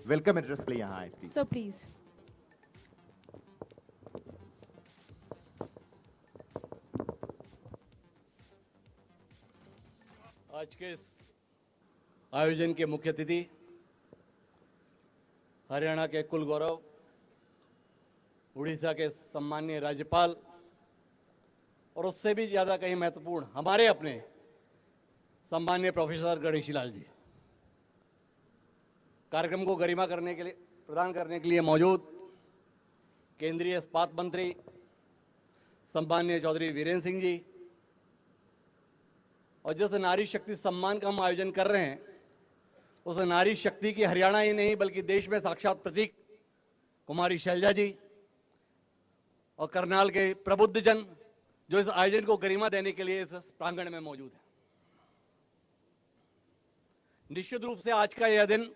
Welcome address के लिए यहाँ आए प्लीज। Sir please. आज के इस आयोजन के मुख्य अतिथि हरियाणा के कुल गौरव, उड़ीसा के सम्माननीय राज्यपाल और उससे भी ज्यादा कहीं महत्वपूर्ण हमारे अपने सम्माननीय प्रोफेसर गणेशी लाल जी, कार्यक्रम को गरिमा करने के लिए प्रदान करने के लिए मौजूद केंद्रीय इस्पात मंत्री सम्माननीय चौधरी वीरेंद्र सिंह जी, और जिस नारी शक्ति सम्मान का हम आयोजन कर रहे हैं उस नारी शक्ति की हरियाणा ही नहीं बल्कि देश में साक्षात प्रतीक कुमारी शैलजा जी और करनाल के प्रबुद्ध जन जो इस आयोजन को गरिमा देने के लिए इस प्रांगण में मौजूद है। निश्चित रूप से आज का यह दिन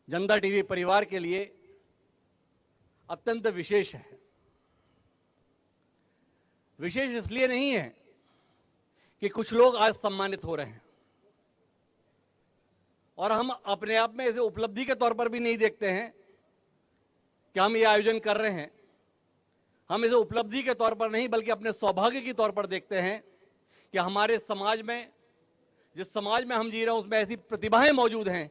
जनता टीवी परिवार के लिए अत्यंत विशेष है। विशेष इसलिए नहीं है कि कुछ लोग आज सम्मानित हो रहे हैं और हम अपने आप में इसे उपलब्धि के तौर पर भी नहीं देखते हैं कि हम ये आयोजन कर रहे हैं। हम इसे उपलब्धि के तौर पर नहीं बल्कि अपने सौभाग्य के तौर पर देखते हैं कि हमारे समाज में, जिस समाज में हम जी रहे हैं उसमें ऐसी प्रतिभाएं मौजूद हैं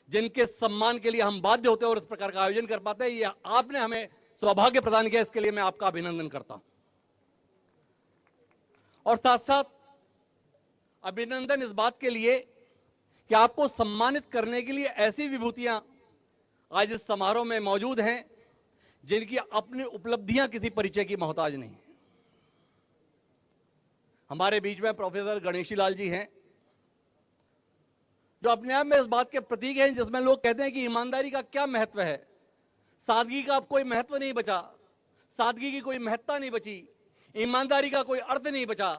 जिनके सम्मान के लिए हम बाध्य होते हैं और इस प्रकार का आयोजन कर पाते हैं। ये आपने हमें सौभाग्य प्रदान किया, इसके लिए मैं आपका अभिनंदन करता हूं। और साथ साथ अभिनंदन इस बात के लिए कि आपको सम्मानित करने के लिए ऐसी विभूतियां आज इस समारोह में मौजूद हैं जिनकी अपनी उपलब्धियां किसी परिचय की मोहताज नहीं है। हमारे बीच में प्रोफेसर गणेशी लाल जी हैं जो अपने आप में इस बात के प्रतीक हैं जिसमें लोग कहते हैं कि ईमानदारी का क्या महत्व है, सादगी का अब कोई महत्व नहीं बचा, सादगी की कोई महत्ता नहीं बची, ईमानदारी का कोई अर्थ नहीं बचा।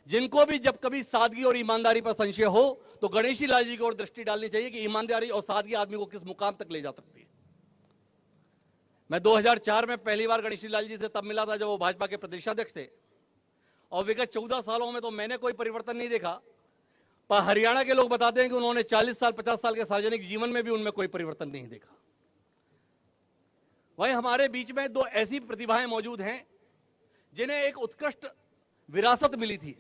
जिनको भी जब कभी सादगी और ईमानदारी पर संशय हो तो गणेशी लाल जी की ओर दृष्टि डालनी चाहिए कि ईमानदारी और सादगी आदमी को किस मुकाम तक ले जा सकती है। मैं 2004 में पहली बार गणेशी लाल जी से तब मिला था जब वो भाजपा के प्रदेशाध्यक्ष थे और विगत 14 सालों में तो मैंने कोई परिवर्तन नहीं देखा, पर हरियाणा के लोग बताते हैं कि उन्होंने 40 साल 50 साल के सार्वजनिक जीवन में भी उनमें कोई परिवर्तन नहीं देखा। वहीं हमारे बीच में दो ऐसी प्रतिभाएं मौजूद हैं जिन्हें एक उत्कृष्ट विरासत मिली थी।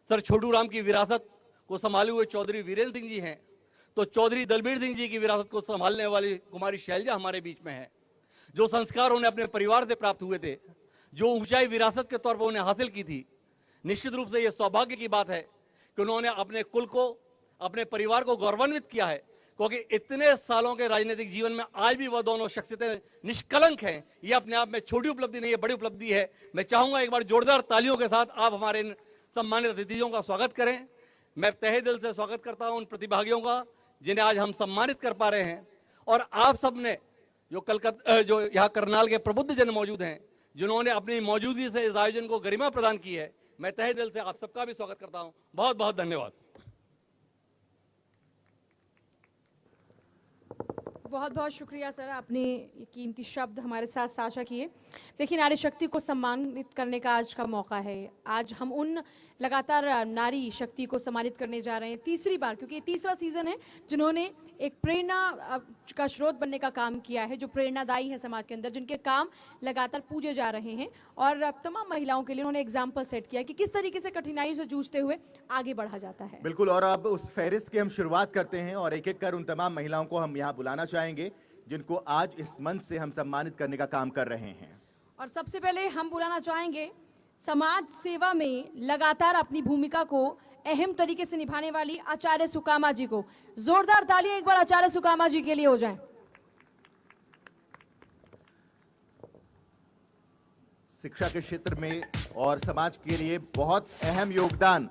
सर छोटू राम की विरासत को संभाले हुए चौधरी वीरेंद्र सिंह जी हैं, तो चौधरी दलबीर सिंह जी की विरासत को संभालने वाली कुमारी शैलजा हमारे बीच में है। जो संस्कार उन्हें अपने परिवार से प्राप्त हुए थे, जो ऊंचाई विरासत के तौर पर उन्हें हासिल की थी, निश्चित रूप से यह सौभाग्य की बात है कि उन्होंने अपने कुल को, अपने परिवार को गौरवान्वित किया है, क्योंकि इतने सालों के राजनीतिक जीवन में आज भी वह दोनों शख्सियतें निष्कलंक हैं। यह अपने आप में छोटी उपलब्धि नहीं है, बड़ी उपलब्धि है। मैं चाहूंगा एक बार जोरदार तालियों के साथ आप हमारे इन सम्मानित अतिथियों का स्वागत करें। मैं तहे दिल से स्वागत करता हूं उन प्रतिभागियों का जिन्हें आज हम सम्मानित कर पा रहे हैं। और आप सब ने जो यहाँ करनाल के प्रबुद्ध जन मौजूद हैं, जिन्होंने अपनी मौजूदगी से इस आयोजन को गरिमा प्रदान की है, मैं तहे दिल से आप सबका भी स्वागत करता हूं। बहुत बहुत धन्यवाद। बहुत बहुत शुक्रिया सर, आपने ये कीमती शब्द हमारे साथ साझा किए। देखिए, नारी शक्ति को सम्मानित करने का आज का मौका है। आज हम उन लगातार नारी शक्ति को सम्मानित करने जा रहे हैं तीसरी बार, क्योंकि ये तीसरा सीजन है, जिन्होंने एक प्रेरणा का स्रोत बनने का काम किया है, जो प्रेरणादायी है समाज के अंदर, जिनके काम लगातार पूजे जा रहे हैं और तमाम महिलाओं के लिए उन्होंने एग्जाम्पल सेट किया कि किस तरीके से कठिनाई से जूझते हुए आगे बढ़ा जाता है। बिल्कुल, और अब उस फहरिस्त की हम शुरुआत करते हैं और एक एक कर उन तमाम महिलाओं को हम यहाँ बुलाना चाहेंगे जिनको आज इस मंच से हम सम्मानित करने का काम कर रहे हैं। और सबसे पहले हम बुलाना चाहेंगे समाज सेवा में लगातार अपनी भूमिका को अहम तरीके से निभाने वाली आचार्य सुकामा जी को। जोरदार तालियां एक बार आचार्य सुकामा जी के लिए हो जाएं। शिक्षा के क्षेत्र में और समाज के लिए बहुत अहम योगदान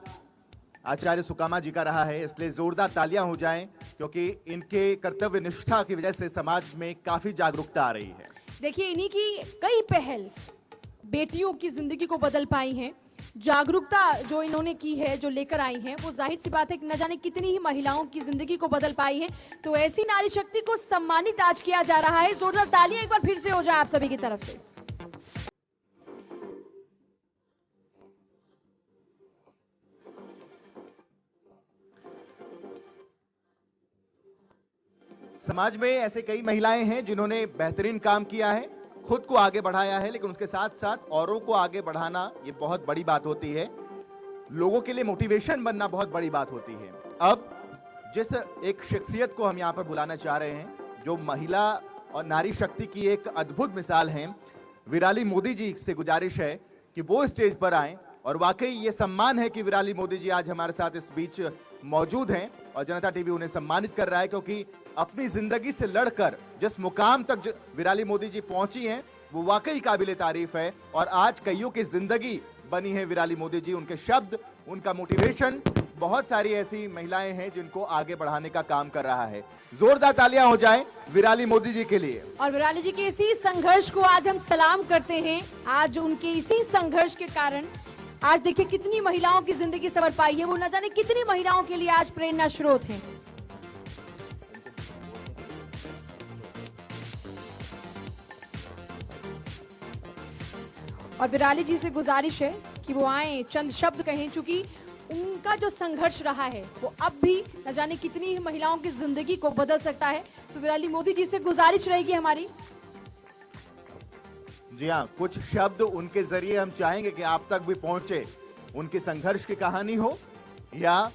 आचार्य सुकामा जी का रहा है, इसलिए जोरदार तालियां हो जाएं क्योंकि इनके कर्तव्य निष्ठा की वजह से समाज में काफी जागरूकता आ रही है। देखिए, इन्हीं की कई पहल बेटियों की जिंदगी को बदल पाई हैं। जागरूकता जो इन्होंने की है, जो लेकर आई हैं, वो जाहिर सी बात है कि न जाने कितनी ही महिलाओं की जिंदगी को बदल पाई है। तो ऐसी नारी शक्ति को सम्मानित आज किया जा रहा है। जोरदार तालियां एक बार फिर से हो जाए आप सभी की तरफ से। समाज में ऐसे कई महिलाएं हैं जिन्होंने बेहतरीन काम किया है, खुद को आगे बढ़ाया है, लेकिन उसके साथ साथ औरों को आगे बढ़ाना ये बहुत बड़ी बात होती है। लोगों के लिए मोटिवेशन बनना बहुत बड़ी बात होती है। अब जिस एक शख्सियत को हम यहाँ पर बुलाना चाह रहे हैं, जो महिला और नारी शक्ति की एक अद्भुत मिसाल है, विराली मोदी जी से गुजारिश है कि वो स्टेज पर आएं। और वाकई ये सम्मान है कि विराली मोदी जी आज हमारे साथ इस बीच मौजूद हैं और जनता टीवी उन्हें सम्मानित कर रहा है, क्योंकि अपनी जिंदगी से लड़कर जिस मुकाम तक विराली मोदी जी पहुंची हैं वो वाकई काबिले तारीफ है। और आज कईयों की जिंदगी बनी है विराली मोदी जी, उनके शब्द, उनका मोटिवेशन बहुत सारी ऐसी महिलाएं हैं जिनको आगे बढ़ाने का काम कर रहा है। जोरदार तालियां हो जाएं विराली मोदी जी के लिए। और विराली जी के इसी संघर्ष को आज हम सलाम करते हैं। आज उनके इसी संघर्ष के कारण आज देखिए कितनी महिलाओं की जिंदगी संवर पाई है। वो न जाने कितनी महिलाओं के लिए आज प्रेरणा स्रोत हैं। और विराली जी से गुजारिश है कि वो आए, चंद शब्द कहें, चूंकि उनका जो संघर्ष रहा है वो अब भी न जाने कितनी महिलाओं की जिंदगी को बदल सकता है। तो विराली मोदी जी से गुजारिश रहेगी हमारी। जी हाँ, कुछ शब्द उनके जरिए हम चाहेंगे कि आप तक भी पहुंचे। उनके संघर्ष की कहानी हो या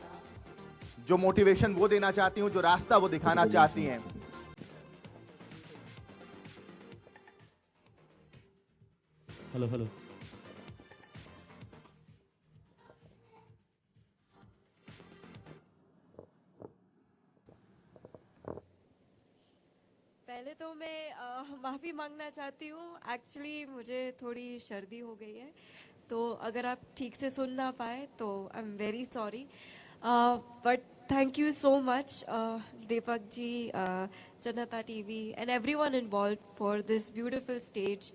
जो मोटिवेशन वो देना चाहती हूं, जो रास्ता वो दिखाना चाहती हैं। Hello hello. पहले तो मैं माफ़ी मांगना चाहती हूँ। एक्चुअली मुझे थोड़ी सर्दी हो गई है, तो अगर आप ठीक से सुन ना पाए तो I am very sorry. But thank you so much Deepak ji, Janta TV and everyone involve for this beautiful stage.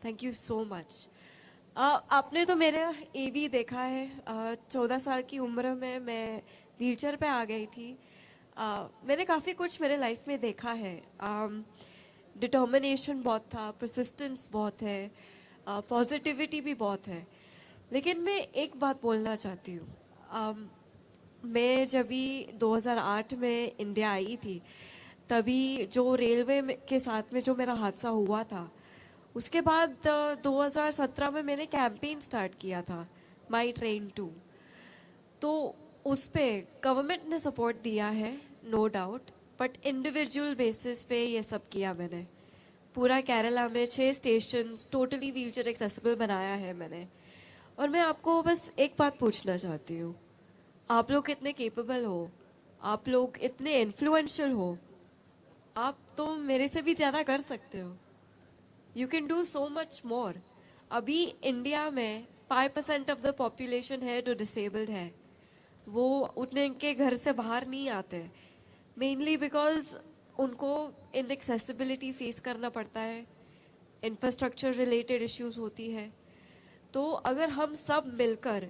Thank you so much. आपने तो मेरा एवी देखा है। 14 साल की उम्र में मैं व्हीलचेयर पे आ गई थी। मैंने काफ़ी कुछ मेरे लाइफ में देखा है। डिटर्मिनेशन बहुत था, परसिस्टेंस बहुत है, पॉजिटिविटी भी बहुत है। लेकिन मैं एक बात बोलना चाहती हूँ। मैं जब भी 2008 में इंडिया आई थी, तभी जो रेलवे के साथ में जो मेरा हादसा हुआ था, उसके बाद 2017 में मैंने कैंपेन स्टार्ट किया था, माई ट्रेन टू। तो उस पे गवर्नमेंट ने सपोर्ट दिया है, no doubt, but individual basis पे ये सब किया मैंने। पूरा केरला में 6 स्टेशंस टोटली व्हीलचेयर एक्सेसिबल बनाया है मैंने। और मैं आपको बस एक बात पूछना चाहती हूँ, आप लोग कितने केपेबल हो, आप लोग इतने इन्फ्लुएंशियल हो, आप तो मेरे से भी ज़्यादा कर सकते हो। You can do so much more. अभी इंडिया में 5% ऑफ द पॉपुलेशन है जो डिसेबल्ड है। वो उतने के घर से बाहर नहीं आते, मेनली बिकॉज उनको इनएक्सेसिबिलिटी फेस करना पड़ता है, इंफ्रास्ट्रक्चर रिलेटेड इश्यूज होती है। तो अगर हम सब मिलकर,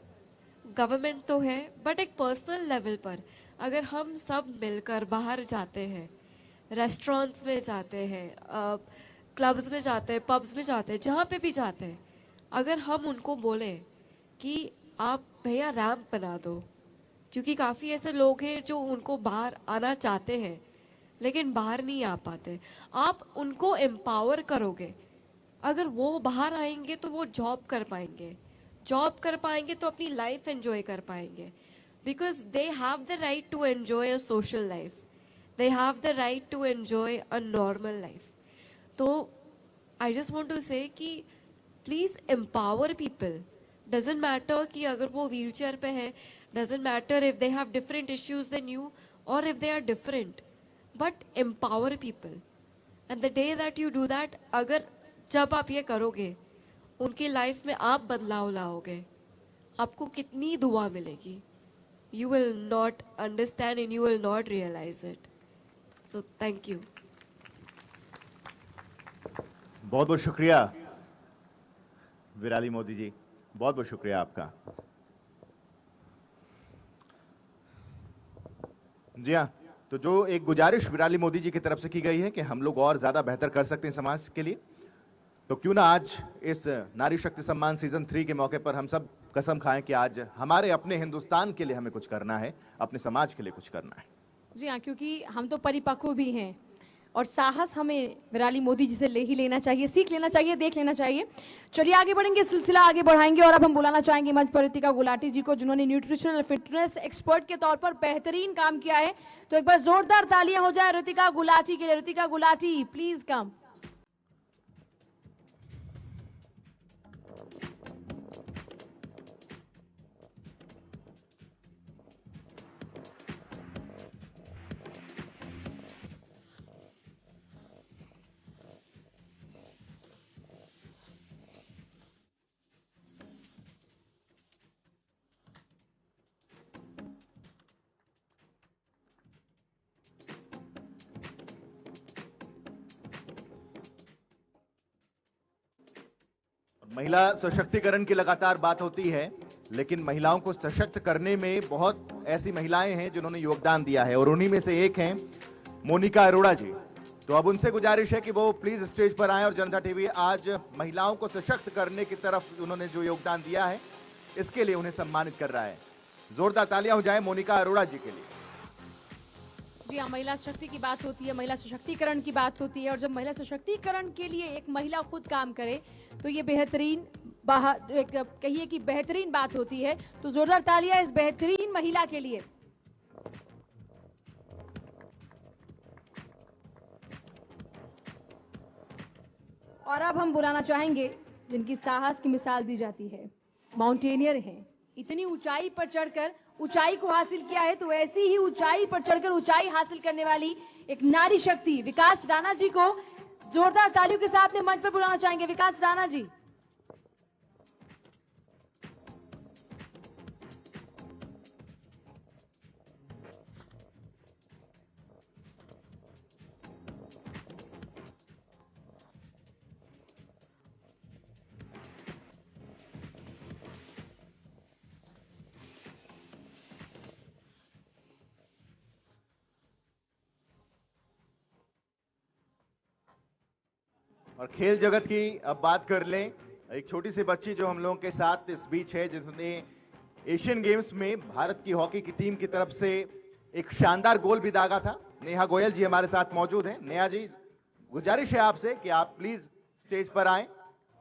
गवर्नमेंट तो है बट एक पर्सनल लेवल पर, अगर हम सब मिलकर बाहर जाते हैं, रेस्टोरेंट्स में जाते हैं, क्लब्स में जाते हैं, पब्स में जाते हैं, जहाँ पे भी जाते हैं, अगर हम उनको बोले कि आप भैया रैंप बना दो, क्योंकि काफ़ी ऐसे लोग हैं जो उनको बाहर आना चाहते हैं लेकिन बाहर नहीं आ पाते, आप उनको एम्पावर करोगे। अगर वो बाहर आएंगे तो वो जॉब कर पाएंगे तो अपनी लाइफ एंजॉय कर पाएंगे, because they have the right to enjoy a social life, they have the right to enjoy a normal life. तो I just want to say कि please empower people. Doesn't matter कि अगर वो wheelchair पे है, doesn't matter if they have different issues then you और if they are different, but empower people. And the day that you do that, अगर जब आप ये करोगे, उनकी लाइफ में आप बदलाव लाओगे, आपको कितनी दुआ मिलेगी, you will not understand and you will not realize it. So thank you. बहुत बहुत शुक्रिया विराली मोदी जी, बहुत बहुत शुक्रिया आपका। जी हाँ, तो जो एक गुजारिश विराली मोदी जी की तरफ से की गई है कि हम लोग और ज्यादा बेहतर कर सकते हैं समाज के लिए, तो क्यों ना आज इस नारी शक्ति सम्मान सीजन 3 के मौके पर हम सब कसम खाएं कि आज हमारे अपने हिंदुस्तान के लिए हमें कुछ करना है, अपने समाज के लिए कुछ करना है। जी हाँ, क्योंकि हम तो परिपक्व भी हैं। और साहस हमें विराली मोदी जी से ले ही लेना चाहिए, सीख लेना चाहिए, देख लेना चाहिए। चलिए आगे बढ़ेंगे, सिलसिला आगे बढ़ाएंगे और अब हम बुलाना चाहेंगे मंच पर ऋतिका गुलाटी जी को, जिन्होंने न्यूट्रिशनल फिटनेस एक्सपर्ट के तौर पर बेहतरीन काम किया है। तो एक बार जोरदार तालियां हो जाए ऋतिका गुलाटी के लिए। Ritika Gulati, please come. महिला सशक्तिकरण की लगातार बात होती है, लेकिन महिलाओं को सशक्त करने में बहुत ऐसी महिलाएं हैं जिन्होंने योगदान दिया है और उन्हीं में से एक हैं मोनिका अरोड़ा जी। तो अब उनसे गुजारिश है कि वो प्लीज स्टेज पर आएं और जनता टीवी आज महिलाओं को सशक्त करने की तरफ उन्होंने जो योगदान दिया है इसके लिए उन्हें सम्मानित कर रहा है। जोरदार तालियां हो जाए मोनिका अरोड़ा जी के लिए। जी हाँ, महिला शक्ति की बात होती है, महिला सशक्तिकरण की बात होती है और जब महिला सशक्तिकरण के लिए एक महिला खुद काम करे तो ये बेहतरीन कहिए कि बेहतरीन बात होती है। तो जोरदार तालियां इस बेहतरीन महिला के लिए। और अब हम बुलाना चाहेंगे जिनकी साहस की मिसाल दी जाती है, माउंटेनियर हैं, इतनी ऊंचाई पर चढ़कर ऊंचाई को हासिल किया है, तो ऐसी ही ऊंचाई पर चढ़कर ऊंचाई हासिल करने वाली एक नारी शक्ति विकास राणा जी को जोरदार तालियों के साथ में मंच पर बुलाना चाहेंगे। विकास राणा जी। और खेल जगत की अब बात कर लें, एक छोटी सी बच्ची जो हम लोगों के साथ इस बीच है, जिसने एशियन गेम्स में भारत की हॉकी की टीम की तरफ से एक शानदार गोल भी दागा था। नेहा गोयल जी हमारे साथ मौजूद हैं। नेहा जी, गुजारिश है आपसे कि आप प्लीज स्टेज पर आएं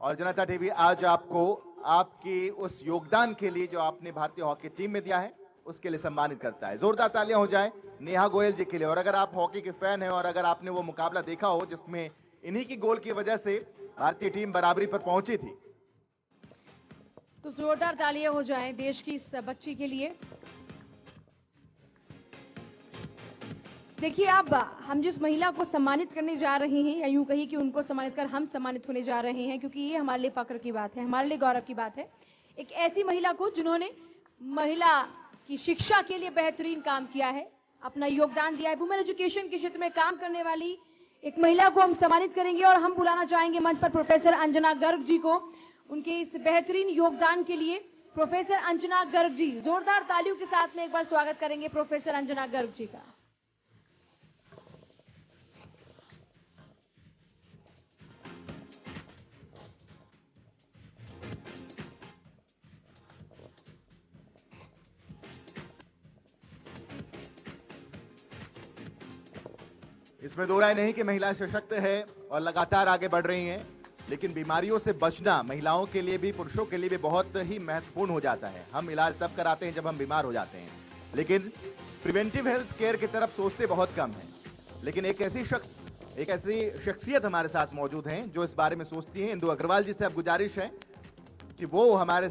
और जनता टीवी आज आपको आपके उस योगदान के लिए जो आपने भारतीय हॉकी टीम में दिया है उसके लिए सम्मानित करता है। जोरदार तालियां हो जाए नेहा गोयल जी के लिए। और अगर आप हॉकी के फैन हैं और अगर आपने वो मुकाबला देखा हो जिसमें इन्हीं की गोल की वजह से भारतीय टीम बराबरी पर पहुंची थी, तो जोरदार तालियां हो जाएं देश की इस बच्ची के लिए। देखिए, अब हम जिस महिला को सम्मानित करने जा रहे हैं, या यूं कहिए कि उनको सम्मानित कर हम सम्मानित होने जा रहे हैं, क्योंकि ये हमारे लिए फक्र की बात है, हमारे लिए गौरव की बात है। एक ऐसी महिला को जिन्होंने महिला की शिक्षा के लिए बेहतरीन काम किया है, अपना योगदान दिया है, वुमेन एजुकेशन के क्षेत्र में काम करने वाली एक महिला को हम सम्मानित करेंगे। और हम बुलाना चाहेंगे मंच पर प्रोफेसर अंजना गर्ग जी को, उनके इस बेहतरीन योगदान के लिए। प्रोफेसर अंजना गर्ग जी, जोरदार तालियों के साथ में एक बार स्वागत करेंगे प्रोफेसर अंजना गर्ग जी का। इसमें दो राय नहीं कि महिलाएं सशक्त है और लगातार आगे बढ़ रही हैं, लेकिन बीमारियों से बचना महिलाओं के लिए भी पुरुषों के लिए भी बहुत ही महत्वपूर्ण हो जाता है। हम इलाज तब कराते हैं जब हम बीमार हो जाते हैं, लेकिन प्रिवेंटिव हेल्थ केयर की तरफ सोचते बहुत कम हैं। लेकिन एक ऐसी शख्सियत हमारे साथ मौजूद हैं जो इस बारे में सोचती हैं। इंदु अग्रवाल जी से अब गुजारिश है कि वो हमारे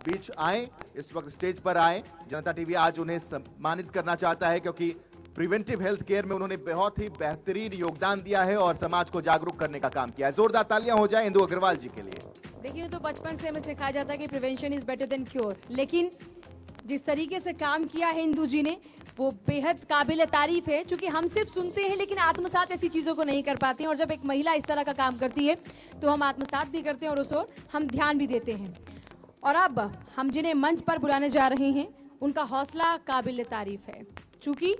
बीच आए, इस वक्त स्टेज पर आए। जनता टीवी आज उन्हें सम्मानित करना चाहता है क्योंकि प्रिवेंटिव हेल्थ केयर में उन्होंने बहुत ही बेहतरीन योगदान दिया है और समाज को जागरूक करने का काम किया है। जोरदार तालियां हो जाए इंदु अग्रवाल जी के लिए। देखिए, तो बचपन से हमें सिखाया जाता है कि prevention is better than cure, लेकिन जिस तरीके से काम किया है इंदु जी ने वो बेहद काबिल तारीफ है। क्योंकि हम सिर्फ सुनते हैं लेकिन आत्मसात ऐसी चीजों को नहीं कर पाते हैं, और जब एक महिला इस तरह का काम करती है तो हम आत्मसात भी करते हैं और उस ओर हम ध्यान भी देते हैं। और अब हम जिन्हें मंच पर बुलाने जा रहे हैं उनका हौसला काबिल तारीफ है। चूंकि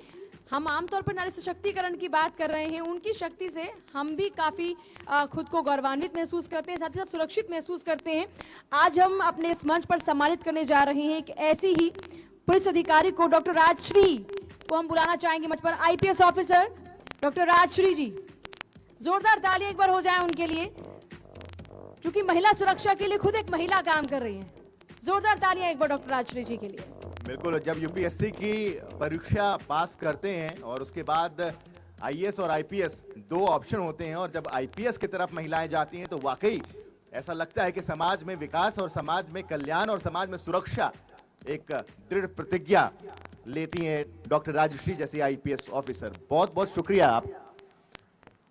हम आमतौर पर नारी सशक्तिकरण की बात कर रहे हैं, उनकी शक्ति से हम भी काफी खुद को गौरवान्वित महसूस करते हैं, साथ ही साथ सुरक्षित महसूस करते हैं। आज हम अपने इस मंच पर सम्मानित करने जा रहे हैं एक ऐसी ही पुलिस अधिकारी को, डॉक्टर राजश्री को हम बुलाना चाहेंगे मंच पर। आईपीएस ऑफिसर डॉक्टर राजश्री जी, जोरदार तालियां एक बार हो जाए उनके लिए, क्योंकि महिला सुरक्षा के लिए खुद एक महिला काम कर रही है। जोरदार तालियां एक बार डॉक्टर राजश्री जी के लिए। बिल्कुल, जब यूपीएससी की परीक्षा पास करते हैं और उसके बाद आईएएस और आईपीएस दो ऑप्शन होते हैं, और जब आईपीएस की तरफ महिलाएं जाती हैं तो वाकई ऐसा लगता है कि समाज में विकास और समाज में कल्याण और समाज में सुरक्षा एक दृढ़ प्रतिज्ञा लेती हैं डॉक्टर राजश्री जैसी आईपीएस ऑफिसर। बहुत बहुत शुक्रिया आप।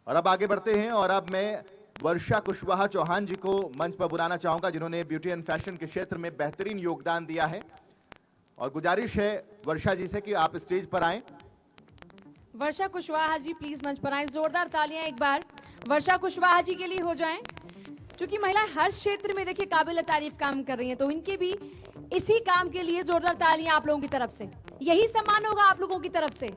और अब आगे बढ़ते हैं, और अब मैं वर्षा कुशवाहा चौहान जी को मंच पर बुलाना चाहूंगा, जिन्होंने ब्यूटी एंड फैशन के क्षेत्र में बेहतरीन योगदान दिया है। और गुजारिश है वर्षा जी से कि आप स्टेज पर आएं। वर्षा कुशवाहा जी प्लीज मंच पर आए। जोरदार तालियां एक बार वर्षा कुशवाहा जी के लिए हो जाएं, क्योंकि महिलाएं हर क्षेत्र में देखिए काबिल तारीफ काम कर रही हैं, तो इनके भी इसी काम के लिए जोरदार तालियां आप लोगों की तरफ से। यही सम्मान होगा आप लोगों की तरफ से।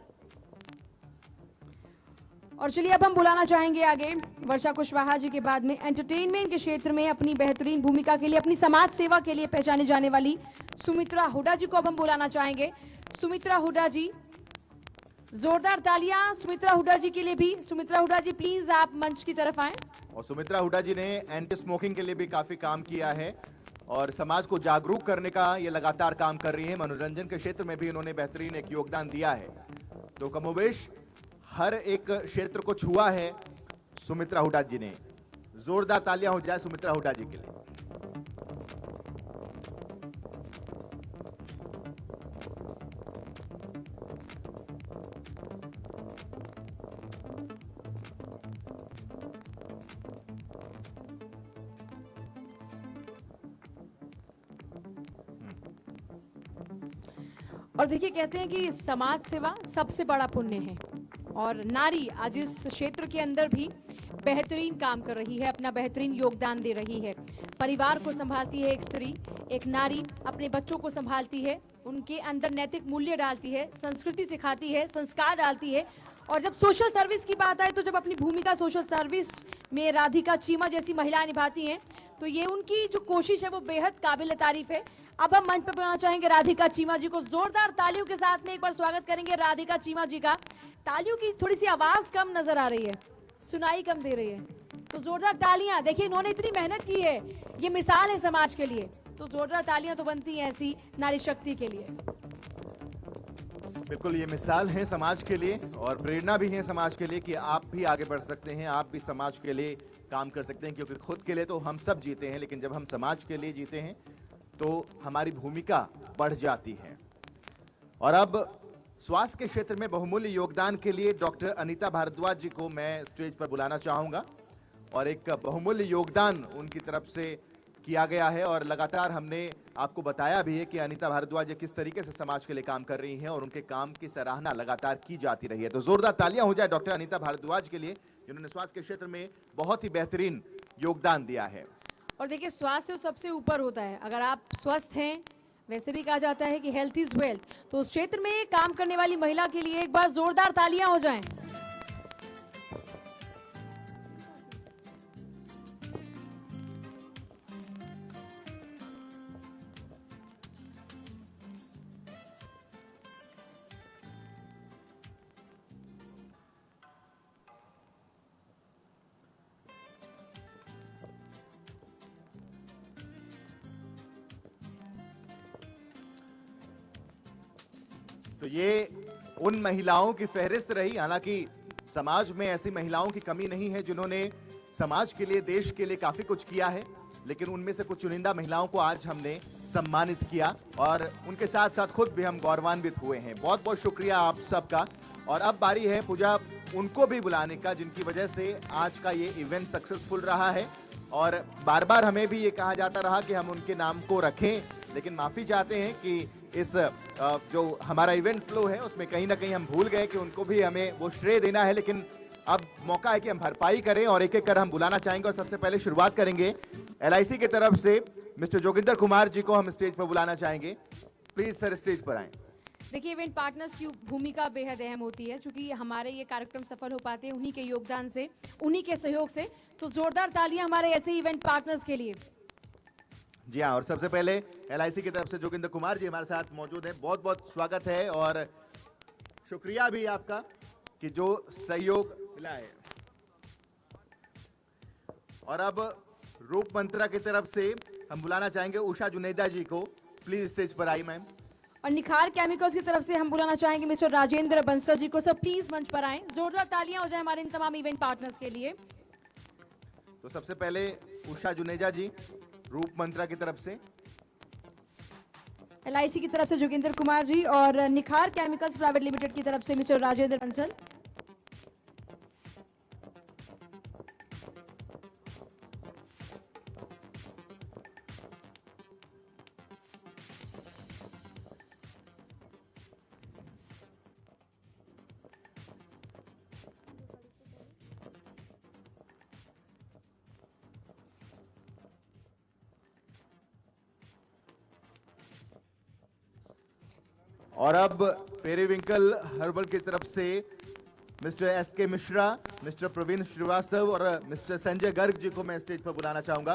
और चलिए अब हम बुलाना चाहेंगे आगे वर्षा कुशवाहा जी के बाद में एंटरटेनमेंट के क्षेत्र में अपनी बेहतरीन भूमिका के लिए, अपनी समाज सेवा के लिए पहचाने जाने वाली सुमित्रा हुड्डा जी को अब हम बुलाना चाहेंगे। सुमित्रा हुड्डा जी, जोरदार तालियां सुमित्रा हुड्डा जी के लिए भी। सुमित्रा हुड्डा जी प्लीज आप मंच की तरफ आए। और सुमित्रा हुड्डा जी ने एंटी स्मोकिंग के लिए भी काफी काम किया है और समाज को जागरूक करने का ये लगातार काम कर रही है। मनोरंजन के क्षेत्र में भी इन्होंने बेहतरीन एक योगदान दिया है। तो कमोबेश हर एक क्षेत्र को छुआ है सुमित्रा हुड्डा जी ने। जोरदार तालियां हो जाए सुमित्रा हुड्डा जी के लिए। और देखिए कहते हैं कि समाज सेवा सबसे बड़ा पुण्य है, और नारी आज इस क्षेत्र के अंदर भी बेहतरीन काम कर रही है, अपना बेहतरीन योगदान दे रही है। परिवार को संभालती है एक स्त्री, एक नारी अपने बच्चों को संभालती है, उनके अंदर नैतिक मूल्य डालती है, संस्कृति सिखाती है, संस्कार डालती है। और जब सोशल सर्विस की बात आए तो जब अपनी भूमिका सोशल सर्विस में राधिका चीमा जैसी महिलाएं निभाती हैं, तो ये उनकी जो कोशिश है वो बेहद काबिल तारीफ है। अब हम मंच पर बुलाना चाहेंगे राधिका चीमा जी को। जोरदार तालियों के साथ में एक बार स्वागत करेंगे राधिका चीमा जी का। तालियों की थोड़ी सी आवाज कम नजर आ रही है, सुनाई कम दे रही है, तो जोरदार तालियां। देखिए इन्होंने इतनी मेहनत की है, ये मिसाल है समाज के लिए, तो जोरदार तालियां तो बनती हैं ऐसी नारी शक्ति के लिए। बिल्कुल, ये मिसाल है समाज के लिए और प्रेरणा भी है समाज के लिए कि आप भी आगे बढ़ सकते हैं, आप भी समाज के लिए काम कर सकते हैं। क्योंकि खुद के लिए तो हम सब जीते हैं, लेकिन जब हम समाज के लिए जीते हैं तो हमारी भूमिका बढ़ जाती है। और अब स्वास्थ्य के क्षेत्र में बहुमूल्य योगदान के लिए डॉक्टर अनीता भारद्वाज जी को मैं स्टेज पर बुलाना चाहूंगा। और एक बहुमूल्य योगदान उनकी तरफ से किया गया है, और लगातार हमने आपको बताया भी है कि अनीता भारद्वाज किस तरीके से समाज के लिए काम कर रही हैं और उनके काम की सराहना लगातार की जाती रही है। तो जोरदार तालियां हो जाए डॉक्टर अनीता भारद्वाज के लिए, जिन्होंने स्वास्थ्य के क्षेत्र में बहुत ही बेहतरीन योगदान दिया है। और देखिए स्वास्थ्य तो सबसे ऊपर होता है, अगर आप स्वस्थ हैं, वैसे भी कहा जाता है कि हेल्थ इज वेल्थ, तो उस क्षेत्र में काम करने वाली महिला के लिए एक बार जोरदार तालियां हो जाएं। तो ये उन महिलाओं की फहरिस्त रही। हालांकि समाज में ऐसी महिलाओं की कमी नहीं है जिन्होंने समाज के लिए, देश के लिए काफी कुछ किया है, लेकिन उनमें से कुछ चुनिंदा महिलाओं को आज हमने सम्मानित किया और उनके साथ साथ खुद भी हम गौरवान्वित हुए हैं। बहुत बहुत शुक्रिया आप सबका। और अब बारी है पूजा उनको भी बुलाने का, जिनकी वजह से आज का ये इवेंट सक्सेसफुल रहा है। और बार बार हमें भी ये कहा जाता रहा कि हम उनके नाम को रखें, लेकिन माफी चाहते हैं कि इस जो हमारा इवेंट फ्लो है उसमें कहीं ना कहीं हम भूल गए कि उनको भी हमें वो श्रेय देना है। लेकिन अब मौका है कि हम भरपाई करें और एक एक कर हम बुलाना चाहेंगे। और सबसे पहले शुरुआत करेंगे LIC की तरफ से मिस्टर जोगिंदर कुमार जी को हम स्टेज पर बुलाना चाहेंगे। प्लीज सर स्टेज पर आए। देखिए इवेंट पार्टनर्स की भूमिका बेहद अहम होती है, क्योंकि हमारे ये कार्यक्रम सफल हो पाते हैं उन्हीं के योगदान से, उन्हीं के सहयोग से। तो जोरदार तालियां हमारे ऐसे इवेंट पार्टनर्स के लिए। जी हाँ, और सबसे पहले LIC की तरफ से जोगिंदर कुमार जी हमारे साथ मौजूद हैं। बहुत बहुत स्वागत है और शुक्रिया भी आपका कि जो सहयोग मिला है। और अब रूप मंत्रा की तरफ से हम बुलाना चाहेंगे उषा जुनेजा जी को। प्लीज स्टेज पर आई मैम। और निखार केमिकल्स की तरफ से हम बुलाना चाहेंगे मिस्टर राजेंद्र बंसल जी को। सब प्लीज मंच पर आएं। जोरदार तालियां हो जाए हमारे इन तमाम इवेंट पार्टनर्स के लिए। तो सबसे पहले उषा जुनेजा जी रूप मंत्रा की तरफ से, LIC की तरफ से जोगिंदर कुमार जी और निखार केमिकल्स प्राइवेट लिमिटेड की तरफ से मिस्टर राजेंद्र बंसल। और अब पेरीविंकल हर्बल की तरफ से mister SK Mishra, mister Praveen Srivastava और मिस्टर संजय गर्ग जी को मैं स्टेज पर बुलाना चाहूंगा।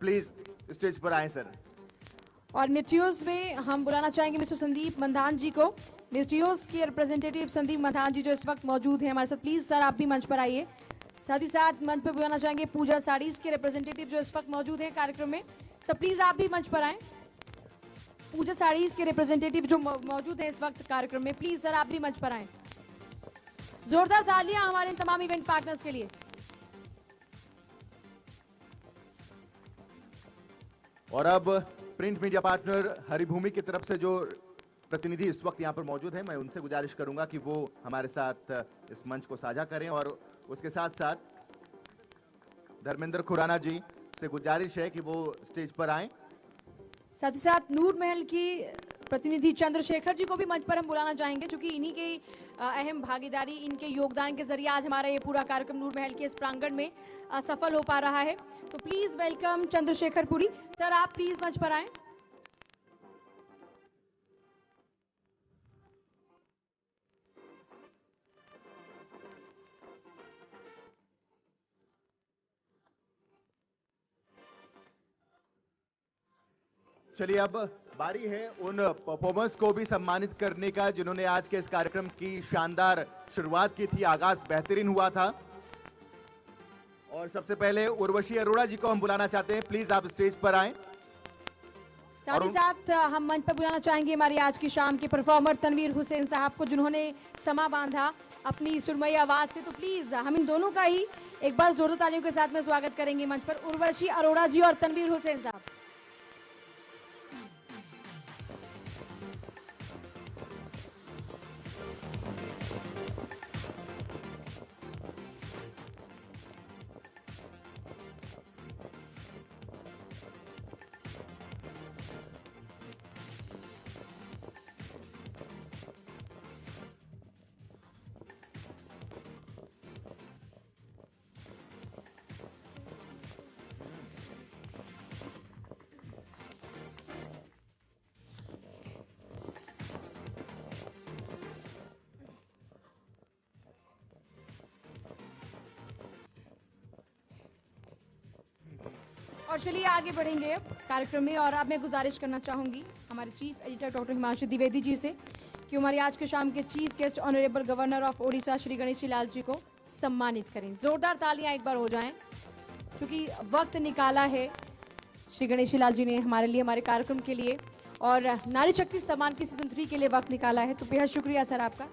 प्लीज स्टेज पर आए सर। और मिट्रियोज में हम बुलाना चाहेंगे मिस्टर संदीप मंधान जी को। मिट्रियोज के रिप्रेजेंटेटिव संदीप मंधान जी जो इस वक्त मौजूद हैं हमारे साथ, प्लीज सर आप भी मंच पर आइए। साथ ही साथ मंच पर बुलाना चाहेंगे पूजा साड़ीज के रिप्रेजेंटेटिव जो इस वक्त मौजूद हैं कार्यक्रम में। सर प्लीज आप भी मंच पर आए। पूजा साड़ीज के रिप्रेजेंटेटिव जो मौजूद हैं इस वक्त कार्यक्रम में, प्लीज सर आप भी मंच पर आए। जोरदार तालियां हमारे इन तमाम इवेंट पार्टनर्स के लिए। और अब प्रिंट मीडिया पार्टनर हरिभूमि की तरफ से जो प्रतिनिधि इस वक्त यहाँ पर मौजूद हैं, मैं उनसे गुजारिश करूंगा कि वो हमारे साथ इस मंच को साझा करें। और उसके साथ साथ धर्मेंद्र खुराना जी से गुजारिश है कि वो स्टेज पर आए। साथ ही साथ नूर महल की प्रतिनिधि चंद्रशेखर जी को भी मंच पर हम बुलाना चाहेंगे, क्योंकि इन्हीं की अहम भागीदारी, इनके योगदान के जरिए आज हमारा ये पूरा कार्यक्रम नूर महल के इस प्रांगण में सफल हो पा रहा है। तो please welcome Chandrashekhar Puri. Sir आप प्लीज मंच पर आए। चलिए अब बारी है उन परफॉर्मर्स को भी सम्मानित करने का जिन्होंने आज के इस कार्यक्रम की शानदार शुरुआत की थी। आगाज बेहतरीन हुआ था। और सबसे पहले उर्वशी अरोड़ा जी को हम बुलाना चाहते हैं। प्लीज आप स्टेज पर आएं। साथ ही साथ हम मंच पर बुलाना चाहेंगे हमारी आज की शाम के परफॉर्मर तनवीर हुसैन साहब को, जिन्होंने समा बांधा अपनी सुरमई आवाज से। तो प्लीज हम इन दोनों का ही एक बार जोरदार तालियों के साथ में स्वागत करेंगे मंच पर, उर्वशी अरोड़ा जी और तनवीर हुसैन साहब। और चलिए आगे बढ़ेंगे अब कार्यक्रम में। और अब मैं गुजारिश करना चाहूंगी हमारे chief editor doctor Himanshu Dwivedi ji से कि हमारी आज के शाम के chief guest honourable governor of Odisha Shri Ganeshi Lal ji को सम्मानित करें। जोरदार तालियां एक बार हो जाएं, क्योंकि वक्त निकाला है श्री गणेशी लाल जी ने हमारे लिए, हमारे कार्यक्रम के लिए, और नारी शक्ति सम्मान की सीजन 3 के लिए वक्त निकाला है। तो बेहद शुक्रिया सर आपका।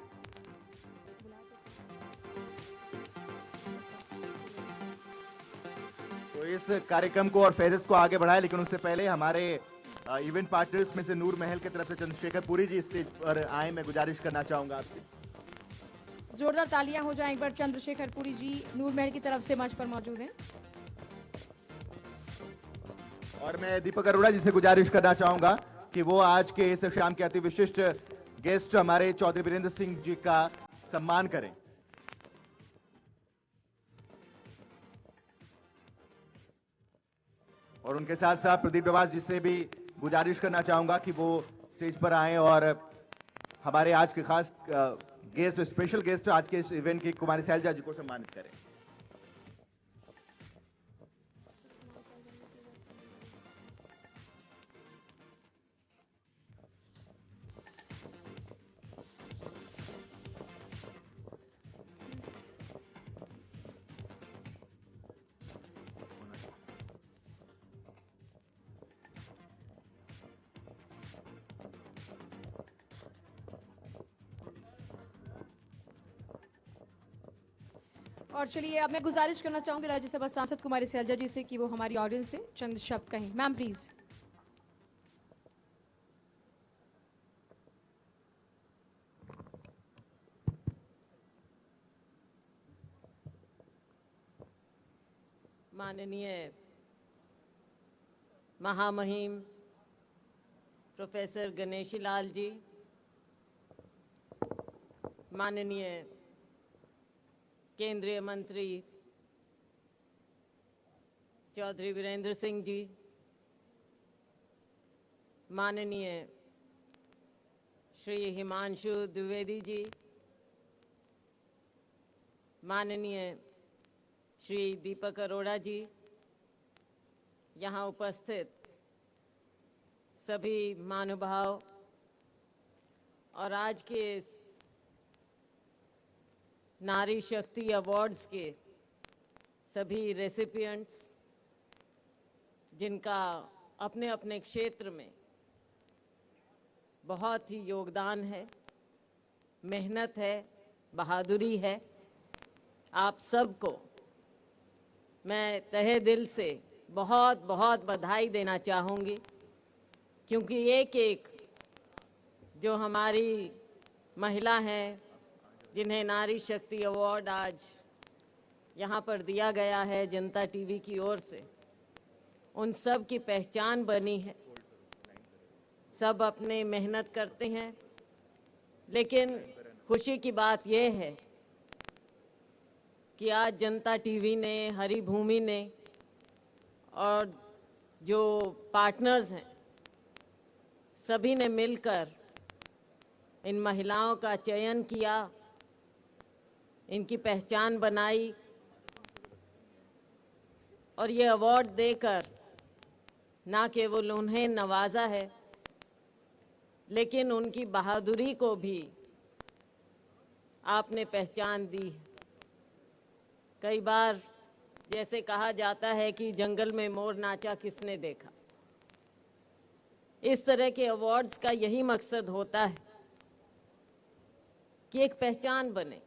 तो इस कार्यक्रम को और फेरिस्त को आगे बढ़ाए, लेकिन उससे पहले हमारे इवेंट पार्टनर्स में से नूर महल की तरफ से चंद्रशेखर पुरी जी स्टेज पर आए। मैं गुजारिश करना चाहूंगा आपसे। जोरदार तालियां हो जाएं एक बार। चंद्रशेखर पुरी जी नूर महल की तरफ से मंच पर मौजूद हैं। और मैं दीपक अरोड़ा जी से गुजारिश करना चाहूंगा कि वो आज के इस शाम के अति विशिष्ट गेस्ट हमारे चौधरी वीरेंद्र सिंह जी का सम्मान करें। और उनके साथ साथ प्रदीप डवास जी से भी गुजारिश करना चाहूंगा कि वो स्टेज पर आएं और हमारे आज के खास गेस्ट, स्पेशल गेस्ट आज के इस इवेंट की कुमारी शैलजा जी को सम्मानित करें। और चलिए अब मैं गुजारिश करना चाहूंगी राज्यसभा सांसद कुमारी सैलजा जी से कि वो हमारी ऑडियंस से चंद शब्द कहें। Ma'am please. माननीय महामहिम प्रोफेसर गणेशी लाल जी, माननीय केंद्रीय मंत्री चौधरी वीरेंद्र सिंह जी, माननीय श्री हिमांशु द्विवेदी जी, माननीय श्री दीपक अरोड़ा जी, यहाँ उपस्थित सभी महानुभाव और आज के इस नारी शक्ति अवार्ड्स के सभी रेसिपिएंट्स, जिनका अपने अपने क्षेत्र में बहुत ही योगदान है, मेहनत है, बहादुरी है, आप सबको मैं तहे दिल से बहुत बहुत बधाई देना चाहूँगी, क्योंकि एक एक जो हमारी महिला हैं जिन्हें नारी शक्ति अवार्ड आज यहाँ पर दिया गया है जनता टीवी की ओर से, उन सब की पहचान बनी है। सब अपने मेहनत करते हैं, लेकिन खुशी की बात यह है कि आज जनता टीवी ने, हरी भूमि ने और जो पार्टनर्स हैं सभी ने मिलकर इन महिलाओं का चयन किया, इनकी पहचान बनाई और ये अवार्ड देकर ना केवल उन्हें नवाजा है, लेकिन उनकी बहादुरी को भी आपने पहचान दी है। कई बार जैसे कहा जाता है कि जंगल में मोर नाचा किसने देखा, इस तरह के अवार्ड्स का यही मकसद होता है कि एक पहचान बने,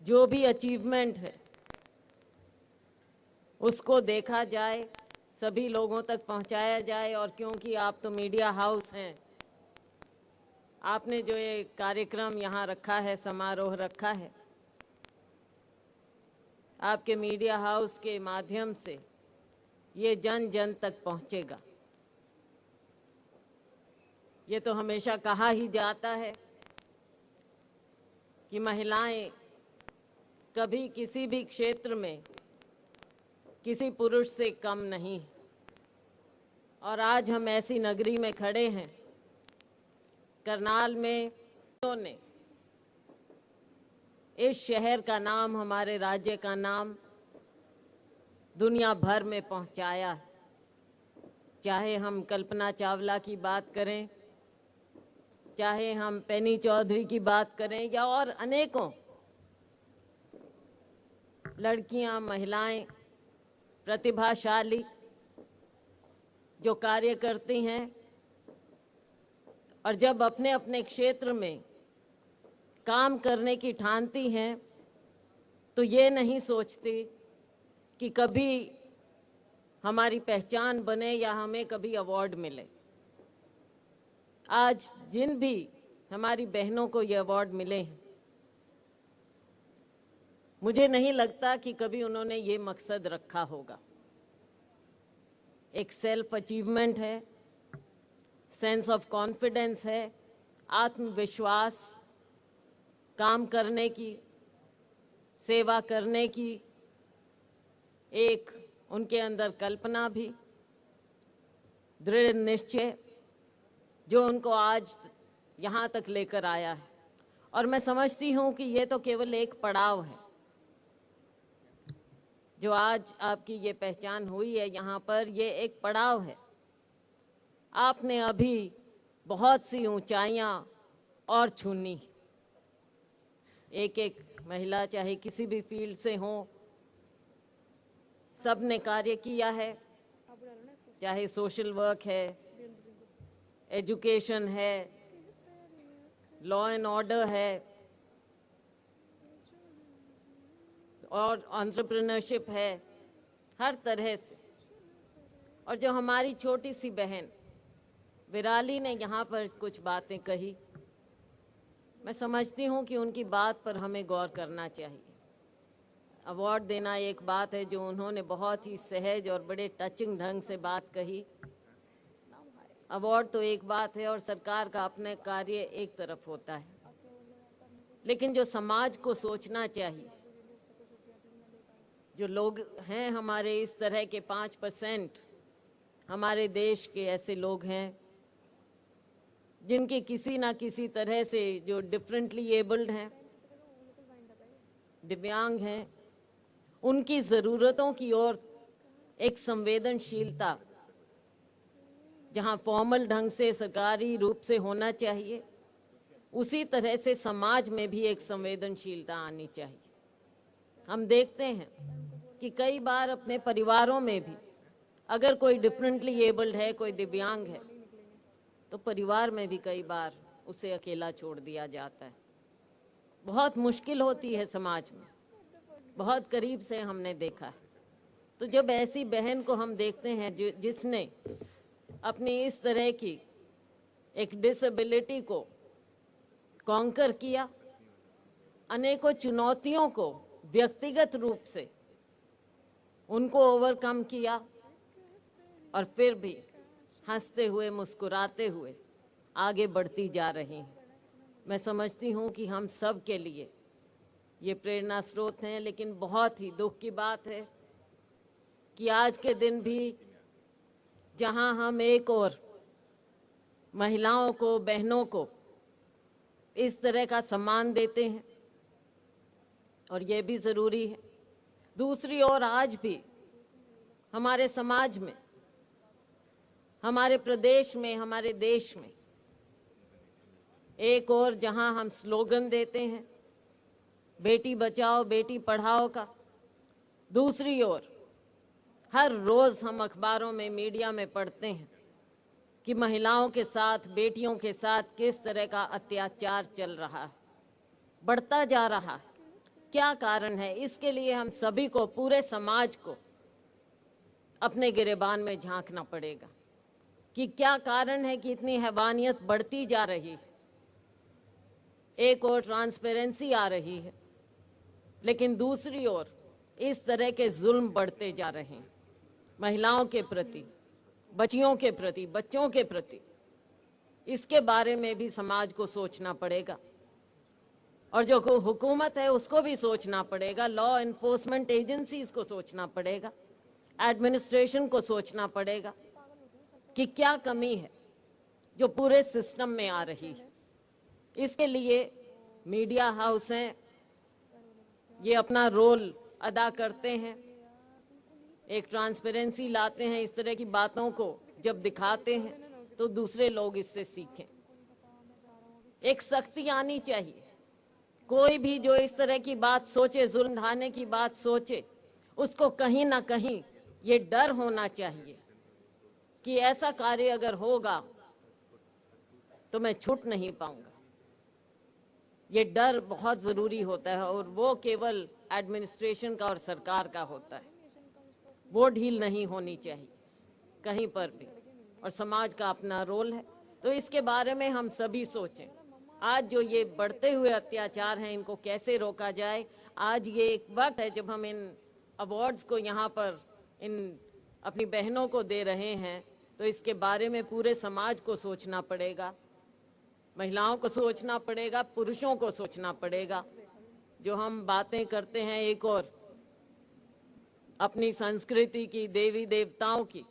जो भी अचीवमेंट है उसको देखा जाए, सभी लोगों तक पहुंचाया जाए। और क्योंकि आप तो मीडिया हाउस हैं, आपने जो ये कार्यक्रम यहाँ रखा है, समारोह रखा है, आपके मीडिया हाउस के माध्यम से ये जन जन तक पहुंचेगा। ये तो हमेशा कहा ही जाता है कि महिलाएं कभी किसी भी क्षेत्र में किसी पुरुष से कम नहीं। और आज हम ऐसी नगरी में खड़े हैं, करनाल में, ने इस शहर का नाम, हमारे राज्य का नाम दुनिया भर में पहुंचाया है। चाहे हम कल्पना चावला की बात करें, चाहे हम पेनी चौधरी की बात करें, या और अनेकों लड़कियां, महिलाएं प्रतिभाशाली जो कार्य करती हैं और जब अपने अपने क्षेत्र में काम करने की ठानती हैं तो ये नहीं सोचती कि कभी हमारी पहचान बने या हमें कभी अवार्ड मिले। आज जिन भी हमारी बहनों को ये अवार्ड मिले हैं, मुझे नहीं लगता कि कभी उन्होंने ये मकसद रखा होगा। एक सेल्फ अचीवमेंट है, सेंस ऑफ कॉन्फिडेंस है, आत्मविश्वास, काम करने की, सेवा करने की, एक उनके अंदर कल्पना भी, दृढ़ निश्चय जो उनको आज यहाँ तक लेकर आया है। और मैं समझती हूँ कि ये तो केवल एक पड़ाव है। जो आज आपकी ये पहचान हुई है यहाँ पर, ये एक पड़ाव है। आपने अभी बहुत सी ऊंचाइयाँ और छूनी। एक एक महिला चाहे किसी भी फील्ड से हो, सब ने कार्य किया है, चाहे सोशल वर्क है, एजुकेशन है, लॉ एंड ऑर्डर है, और एंटरप्रेन्योरशिप है, हर तरह से। और जो हमारी छोटी सी बहन विराली ने यहाँ पर कुछ बातें कही, मैं समझती हूँ कि उनकी बात पर हमें गौर करना चाहिए। अवार्ड देना एक बात है, जो उन्होंने बहुत ही सहज और बड़े टचिंग ढंग से बात कही। अवार्ड तो एक बात है और सरकार का अपने कार्य एक तरफ होता है, लेकिन जो समाज को सोचना चाहिए, जो लोग हैं हमारे इस तरह के 5% हमारे देश के ऐसे लोग हैं जिनके किसी ना किसी तरह से, जो डिफरेंटली एबल्ड हैं, दिव्यांग हैं, उनकी ज़रूरतों की ओर एक संवेदनशीलता जहां फॉर्मल ढंग से सरकारी रूप से होना चाहिए, उसी तरह से समाज में भी एक संवेदनशीलता आनी चाहिए। हम देखते हैं कि कई बार अपने परिवारों में भी अगर कोई डिफरेंटली एबल्ड है, कोई दिव्यांग है, तो परिवार में भी कई बार उसे अकेला छोड़ दिया जाता है। बहुत मुश्किल होती है समाज में, बहुत करीब से हमने देखा है। तो जब ऐसी बहन को हम देखते हैं जिसने अपनी इस तरह की एक डिसेबिलिटी को कॉन्कर किया, अनेकों चुनौतियों को व्यक्तिगत रूप से उनको ओवरकम किया, और फिर भी हंसते हुए, मुस्कुराते हुए आगे बढ़ती जा रही हैं। मैं समझती हूँ कि हम सब के लिए ये प्रेरणा स्रोत हैं, लेकिन बहुत ही दुख की बात है कि आज के दिन भी जहां हम एक और महिलाओं को, बहनों को इस तरह का सम्मान देते हैं, और ये भी ज़रूरी है, दूसरी ओर आज भी हमारे समाज में, हमारे प्रदेश में, हमारे देश में एक और जहां हम स्लोगन देते हैं बेटी बचाओ बेटी पढ़ाओ का, दूसरी ओर हर रोज हम अखबारों में, मीडिया में पढ़ते हैं कि महिलाओं के साथ, बेटियों के साथ किस तरह का अत्याचार चल रहा है, बढ़ता जा रहा है। क्या कारण है? इसके लिए हम सभी को, पूरे समाज को अपने गिरेबान में झांकना पड़ेगा कि क्या कारण है कि इतनी हैवानियत बढ़ती जा रही है। एक और ट्रांसपेरेंसी आ रही है, लेकिन दूसरी ओर इस तरह के जुल्म बढ़ते जा रहे हैं महिलाओं के प्रति, बच्चियों के प्रति, बच्चों के प्रति। इसके बारे में भी समाज को सोचना पड़ेगा, और जो हुकूमत है उसको भी सोचना पड़ेगा, लॉ एनफोर्समेंट एजेंसीज को सोचना पड़ेगा, एडमिनिस्ट्रेशन को सोचना पड़ेगा कि क्या कमी है जो पूरे सिस्टम में आ रही है। इसके लिए मीडिया हाउस हैं, ये अपना रोल अदा करते हैं, एक ट्रांसपेरेंसी लाते हैं, इस तरह की बातों को जब दिखाते हैं तो दूसरे लोग इससे सीखें। एक सख्ती आनी चाहिए, कोई भी जो इस तरह की बात सोचे, जुल्म ढाने की बात सोचे, उसको कहीं ना कहीं ये डर होना चाहिए कि ऐसा कार्य अगर होगा तो मैं छूट नहीं पाऊंगा। ये डर बहुत ज़रूरी होता है, और वो केवल एडमिनिस्ट्रेशन का और सरकार का होता है, वो ढील नहीं होनी चाहिए कहीं पर भी, और समाज का अपना रोल है। तो इसके बारे में हम सभी सोचें। आज जो ये बढ़ते हुए अत्याचार हैं, इनको कैसे रोका जाए। आज ये एक वक्त है जब हम इन अवार्ड्स को यहाँ पर इन अपनी बहनों को दे रहे हैं, तो इसके बारे में पूरे समाज को सोचना पड़ेगा, महिलाओं को सोचना पड़ेगा, पुरुषों को सोचना पड़ेगा। जो हम बातें करते हैं एक और अपनी संस्कृति की, देवी देवताओं की,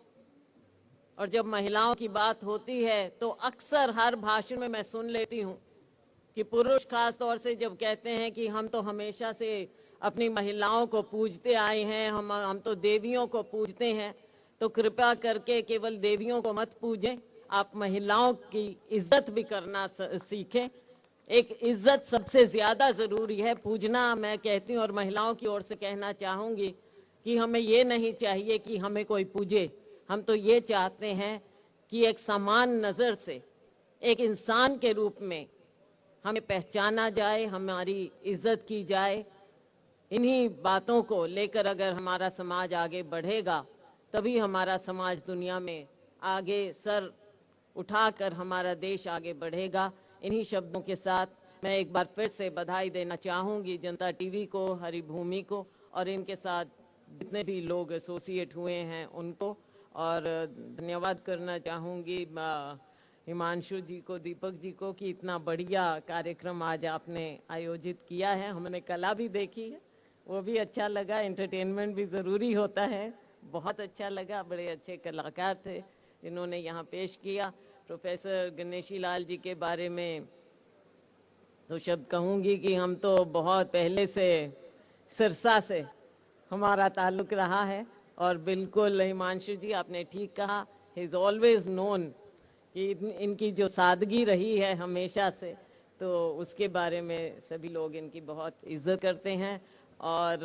और जब महिलाओं की बात होती है तो अक्सर हर भाषण में मैं सुन लेती हूँ कि पुरुष खास तौर से जब कहते हैं कि हम तो हमेशा से अपनी महिलाओं को पूजते आए हैं, हम तो देवियों को पूजते हैं, तो कृपया करके केवल देवियों को मत पूजें, आप महिलाओं की इज्जत भी करना सीखें। एक इज्जत सबसे ज़्यादा ज़रूरी है, पूजना मैं कहती हूँ, और महिलाओं की ओर से कहना चाहूँगी कि हमें ये नहीं चाहिए कि हमें कोई पूजे, हम तो ये चाहते हैं कि एक समान नज़र से एक इंसान के रूप में हमें पहचाना जाए, हमारी इज्जत की जाए। इन्हीं बातों को लेकर अगर हमारा समाज आगे बढ़ेगा तभी हमारा समाज दुनिया में आगे सर उठाकर हमारा देश आगे बढ़ेगा। इन्हीं शब्दों के साथ मैं एक बार फिर से बधाई देना चाहूँगी जनता टीवी को, हरिभूमि को और इनके साथ जितने भी लोग एसोसिएट हुए हैं उनको, और धन्यवाद करना चाहूँगी हिमांशु जी को, दीपक जी को कि इतना बढ़िया कार्यक्रम आज आपने आयोजित किया है। हमने कला भी देखी है, वो भी अच्छा लगा, एंटरटेनमेंट भी ज़रूरी होता है, बहुत अच्छा लगा। बड़े अच्छे कलाकार थे जिन्होंने यहाँ पेश किया। प्रोफेसर गणेशी लाल जी के बारे में तो शब्द कहूँगी कि हम तो बहुत पहले से सिरसा से हमारा ताल्लुक़ रहा है, और बिल्कुल हिमांशु जी आपने ठीक कहा, ही इज़ ऑलवेज नोन कि इनकी जो सादगी रही है हमेशा से, तो उसके बारे में सभी लोग इनकी बहुत इज्जत करते हैं। और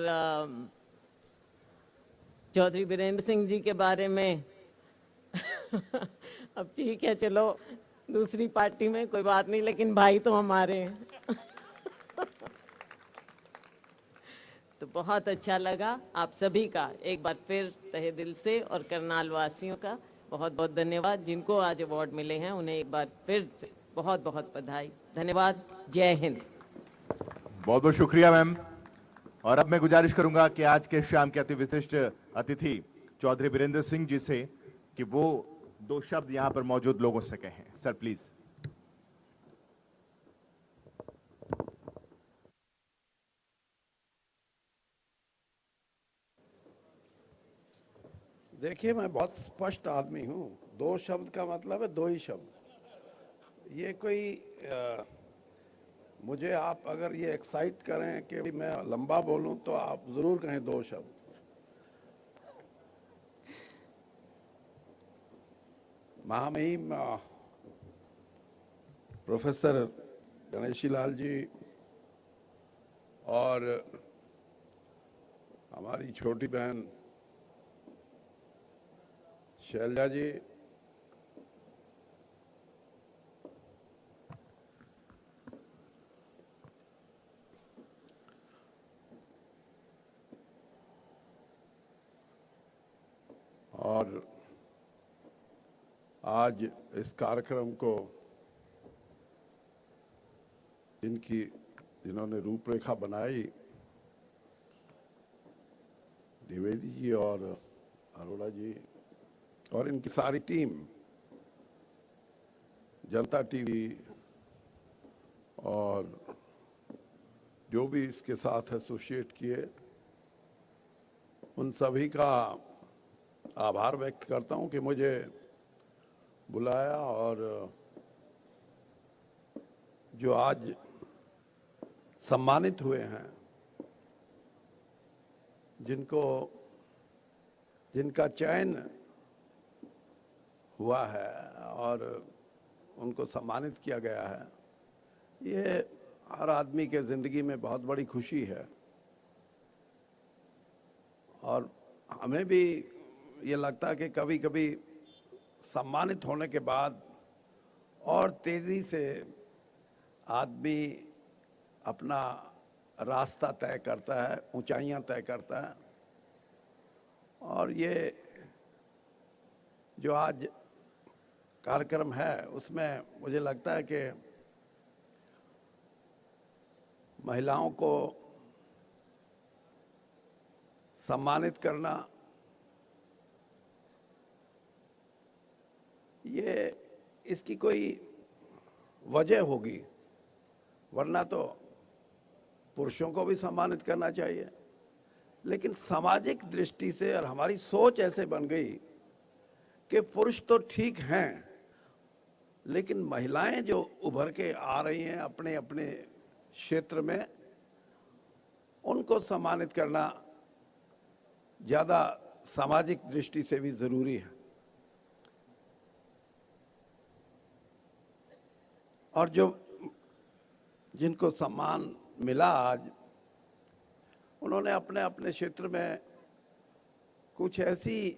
चौधरी वीरेंद्र सिंह जी के बारे में अब ठीक है, चलो दूसरी पार्टी में कोई बात नहीं, लेकिन भाई तो हमारे हैं। तो बहुत अच्छा लगा। आप सभी का एक बार फिर तहे दिल से और करनाल वासियों का बहुत बहुत धन्यवाद। जिनको आज अवार्ड मिले हैं उन्हें एक बार फिर से बहुत बहुत बधाई। धन्यवाद। जय हिंद। बहुत बहुत शुक्रिया मैम। और अब मैं गुजारिश करूंगा कि आज के शाम के अति विशिष्ट अतिथि चौधरी वीरेंद्र सिंह जी से कि वो दो शब्द यहां पर मौजूद लोगों से कहें। Sir please. देखिए, मैं बहुत स्पष्ट आदमी हूं। दो शब्द का मतलब है दो ही शब्द। ये कोई मुझे आप अगर ये एक्साइट करें कि मैं लंबा बोलूं तो आप जरूर कहें दो शब्द। महामहिम प्रोफेसर गणेशी लाल जी और हमारी छोटी बहन शैलजा जी, और आज इस कार्यक्रम को जिन्होंने रूपरेखा बनाई, द्विवेदी जी और अरोड़ा जी और इनकी सारी टीम, जनता टीवी और जो भी इसके साथ एसोसिएट किए, उन सभी का आभार व्यक्त करता हूं कि मुझे बुलाया और जो आज सम्मानित हुए हैं, जिनका चयन हुआ है और उनको सम्मानित किया गया है, ये हर आदमी के ज़िंदगी में बहुत बड़ी खुशी है। और हमें भी ये लगता है कि कभी कभी सम्मानित होने के बाद और तेज़ी से आदमी अपना रास्ता तय करता है, ऊंचाइयां तय करता है। और ये जो आज कार्यक्रम है उसमें मुझे लगता है कि महिलाओं को सम्मानित करना, ये इसकी कोई वजह होगी, वरना तो पुरुषों को भी सम्मानित करना चाहिए। लेकिन सामाजिक दृष्टि से और हमारी सोच ऐसे बन गई कि पुरुष तो ठीक हैं, लेकिन महिलाएं जो उभर के आ रही हैं अपने अपने क्षेत्र में, उनको सम्मानित करना ज़्यादा सामाजिक दृष्टि से भी ज़रूरी है। और जिनको सम्मान मिला आज, उन्होंने अपने अपने क्षेत्र में कुछ ऐसी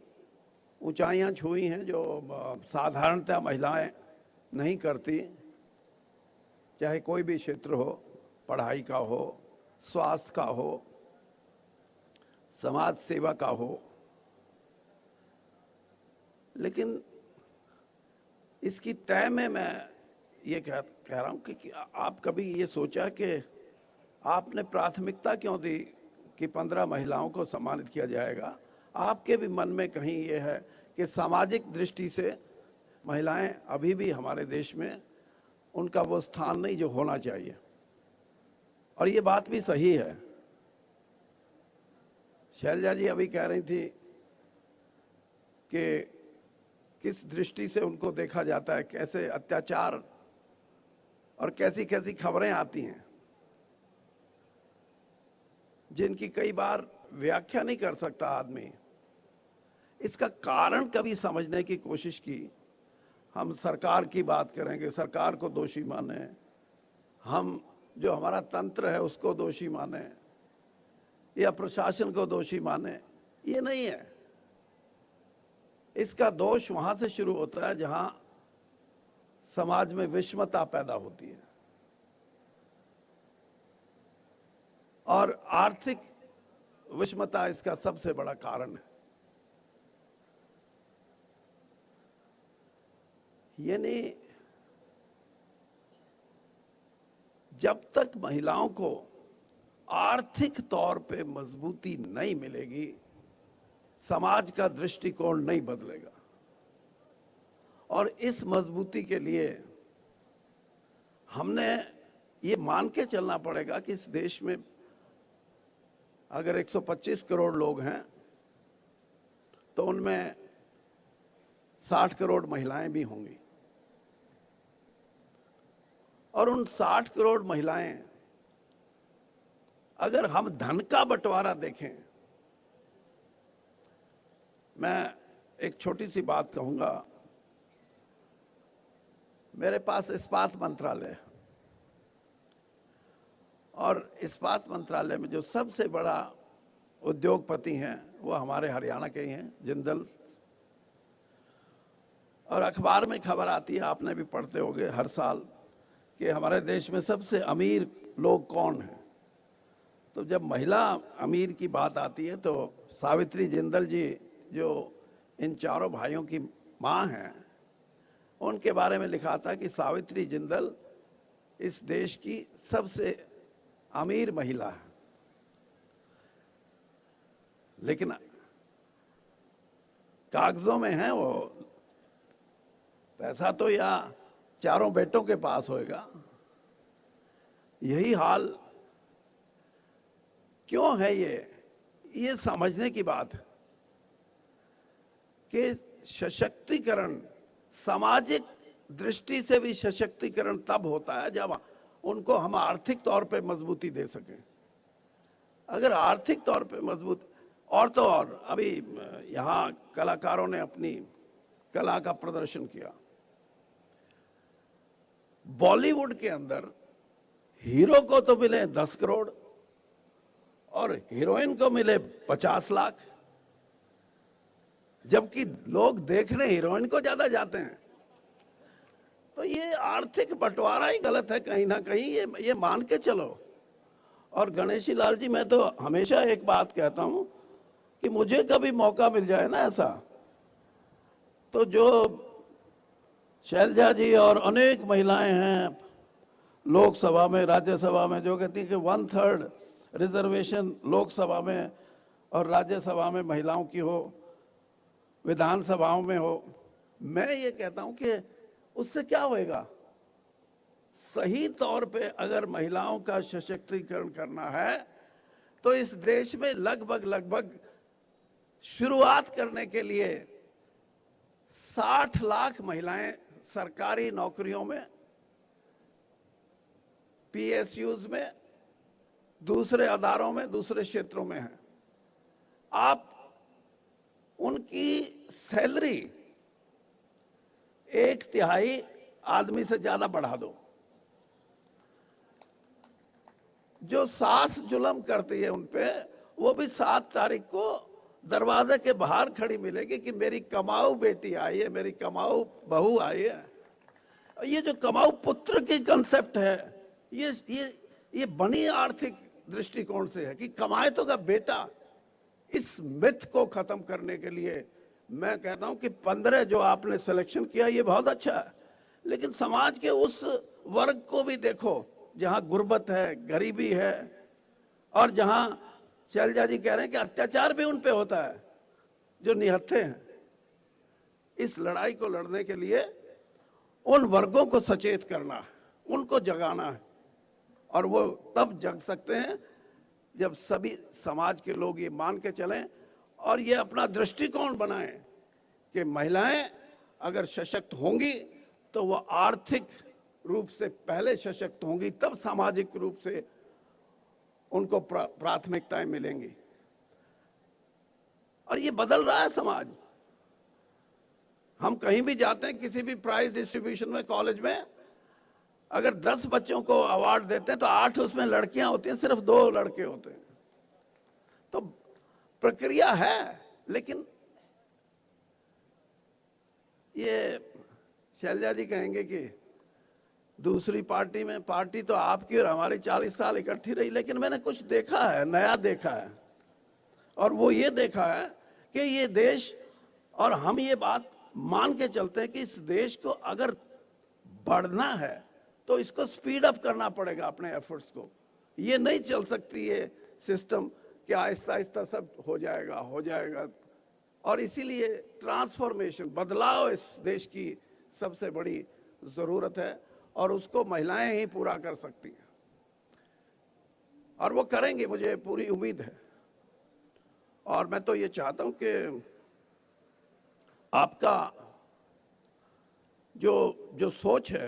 ऊंचाइयां छुई हैं जो साधारणतः महिलाएं नहीं करती, चाहे कोई भी क्षेत्र हो, पढ़ाई का हो, स्वास्थ्य का हो, समाज सेवा का हो, लेकिन इसकी तय में मैं ये कह रहा हूं कि आप कभी ये सोचा कि आपने प्राथमिकता क्यों दी कि 15 महिलाओं को सम्मानित किया जाएगा? आपके भी मन में कहीं ये है कि सामाजिक दृष्टि से महिलाएं अभी भी हमारे देश में उनका वो स्थान नहीं जो होना चाहिए, और ये बात भी सही है। शैलजा जी अभी कह रही थी कि किस दृष्टि से उनको देखा जाता है, कैसे अत्याचार और कैसी कैसी खबरें आती हैं जिनकी कई बार व्याख्या नहीं कर सकता आदमी। इसका कारण कभी समझने की कोशिश की। हम सरकार की बात करेंगे, सरकार को दोषी माने, हम जो हमारा तंत्र है उसको दोषी माने, या प्रशासन को दोषी माने, ये नहीं है। इसका दोष वहां से शुरू होता है जहां समाज में विषमता पैदा होती है, और आर्थिक विषमता इसका सबसे बड़ा कारण है। यानी जब तक महिलाओं को आर्थिक तौर पे मजबूती नहीं मिलेगी, समाज का दृष्टिकोण नहीं बदलेगा। और इस मजबूती के लिए हमने ये मान के चलना पड़ेगा कि इस देश में अगर 125 करोड़ लोग हैं तो उनमें 60 करोड़ महिलाएं भी होंगी, और उन 60 करोड़ महिलाएं, अगर हम धन का बंटवारा देखें, मैं एक छोटी सी बात कहूंगा। मेरे पास इस्पात मंत्रालय है, और इस्पात मंत्रालय में जो सबसे बड़ा उद्योगपति हैं वो हमारे हरियाणा के ही हैं, जिंदल। और अखबार में खबर आती है, आपने भी पढ़ते होंगे हर साल, कि हमारे देश में सबसे अमीर लोग कौन हैं। तो जब महिला अमीर की बात आती है तो सावित्री जिंदल जी, जो इन चारों भाइयों की मां हैं, उनके बारे में लिखा था कि सावित्री जिंदल इस देश की सबसे अमीर महिला है। लेकिन कागजों में है वो, पैसा तो या चारों बेटों के पास होएगा। यही हाल क्यों है? ये समझने की बात है कि सशक्तिकरण, सामाजिक दृष्टि से भी सशक्तिकरण तब होता है जब उनको हम आर्थिक तौर पे मजबूती दे सकें। अगर आर्थिक तौर पे मजबूत, और तो और अभी यहाँ कलाकारों ने अपनी कला का प्रदर्शन किया। बॉलीवुड के अंदर हीरो को तो मिले 10 करोड़ और हीरोइन को मिले 50 लाख, जबकि लोग देखने हीरोइन को ज्यादा जाते हैं। तो ये आर्थिक बंटवारा ही गलत है कहीं ना कहीं, ये मान के चलो। और गणेशी लाल जी, मैं तो हमेशा एक बात कहता हूं कि मुझे कभी मौका मिल जाए ना ऐसा, तो जो शैलजा जी और अनेक महिलाएं हैं लोकसभा में, राज्यसभा में, जो कहती है कि 1/3 रिजर्वेशन लोकसभा में और राज्यसभा में महिलाओं की हो, विधानसभाओं में हो, मैं ये कहता हूं कि उससे क्या होएगा? सही तौर पे अगर महिलाओं का सशक्तिकरण करना है तो इस देश में लगभग शुरुआत करने के लिए 60 लाख महिलाएं सरकारी नौकरियों में, पीएसयूज में, दूसरे अदारों में, दूसरे क्षेत्रों में हैं। आप उनकी सैलरी 1/3 आदमी से ज्यादा बढ़ा दो। जो सास जुल्म करती है उनपे, वो भी 7 तारीख को दरवाजे के बाहर खड़ी मिलेगी कि मेरी कमाऊ बेटी आई है, मेरी कमाऊ बहू आई है। ये जो कमाऊ पुत्र की कंसेप्ट है, ये बनी आर्थिक दृष्टिकोण से है कि कमाए तो का बेटा। इस मिथ को खत्म करने के लिए मैं कहता हूं कि 15 जो आपने सिलेक्शन किया ये बहुत अच्छा है, लेकिन समाज के उस वर्ग को भी देखो जहां गुर्बत है, गरीबी है, और जहां शैलजा जी कह रहे हैं कि अत्याचार भी उन पे होता है जो निहत्थे हैं। इस लड़ाई को लड़ने के लिए उन वर्गों को सचेत करना है, उनको जगाना है, और वो तब जग सकते हैं जब सभी समाज के लोग ये मान के चलें और ये अपना दृष्टिकोण बनाएं कि महिलाएं अगर सशक्त होंगी तो वो आर्थिक रूप से पहले सशक्त होंगी, तब सामाजिक रूप से उनको प्राथमिकताएं मिलेंगी। और ये बदल रहा है समाज। हम कहीं भी जाते हैं, किसी भी प्राइज डिस्ट्रीब्यूशन में, कॉलेज में, अगर 10 बच्चों को अवार्ड देते हैं तो 8 उसमें लड़कियां होती हैं, सिर्फ 2 लड़के होते हैं। तो प्रक्रिया है, लेकिन ये शैलजा जी कहेंगे कि दूसरी पार्टी में, पार्टी तो आपकी और हमारी 40 साल इकट्ठी रही, लेकिन मैंने कुछ देखा है, नया देखा है, और वो ये देखा है कि ये देश, और हम ये बात मान के चलते हैं कि इस देश को अगर बढ़ना है तो इसको स्पीड अप करना पड़ेगा अपने एफर्ट्स को। ये नहीं चल सकती है सिस्टम कि आहिस्ता आहिस्ता सब हो जाएगा। और इसीलिए ट्रांसफॉर्मेशन, बदलाव इस देश की सबसे बड़ी जरूरत है, और उसको महिलाएं ही पूरा कर सकती हैं, और वो करेंगी, मुझे पूरी उम्मीद है। और मैं तो ये चाहता हूं कि आपका जो सोच है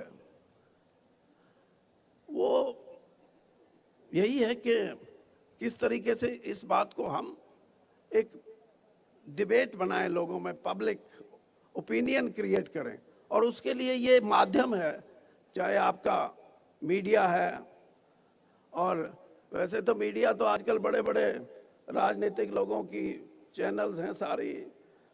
वो यही है कि किस तरीके से इस बात को हम एक डिबेट बनाएं, लोगों में पब्लिक ओपिनियन क्रिएट करें, और उसके लिए ये माध्यम है, चाहे आपका मीडिया है, और वैसे तो मीडिया तो आजकल बड़े बड़े राजनीतिक लोगों की चैनल्स हैं सारी,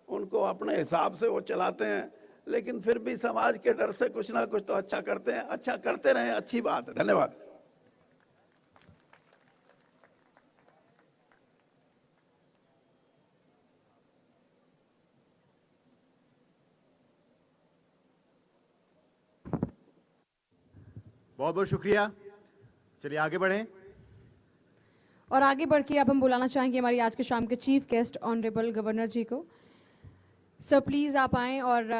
उनको अपने हिसाब से वो चलाते हैं, लेकिन फिर भी समाज के डर से कुछ ना कुछ तो अच्छा करते हैं। अच्छा करते रहें, अच्छी बात है। धन्यवाद। बहुत बहुत शुक्रिया। चलिए आगे बढ़ें। और आगे बढ़ के अब हम बुलाना चाहेंगे हमारी आज के शाम के चीफ गेस्ट ऑनरेबल गवर्नर जी को। सर प्लीज आप आएं और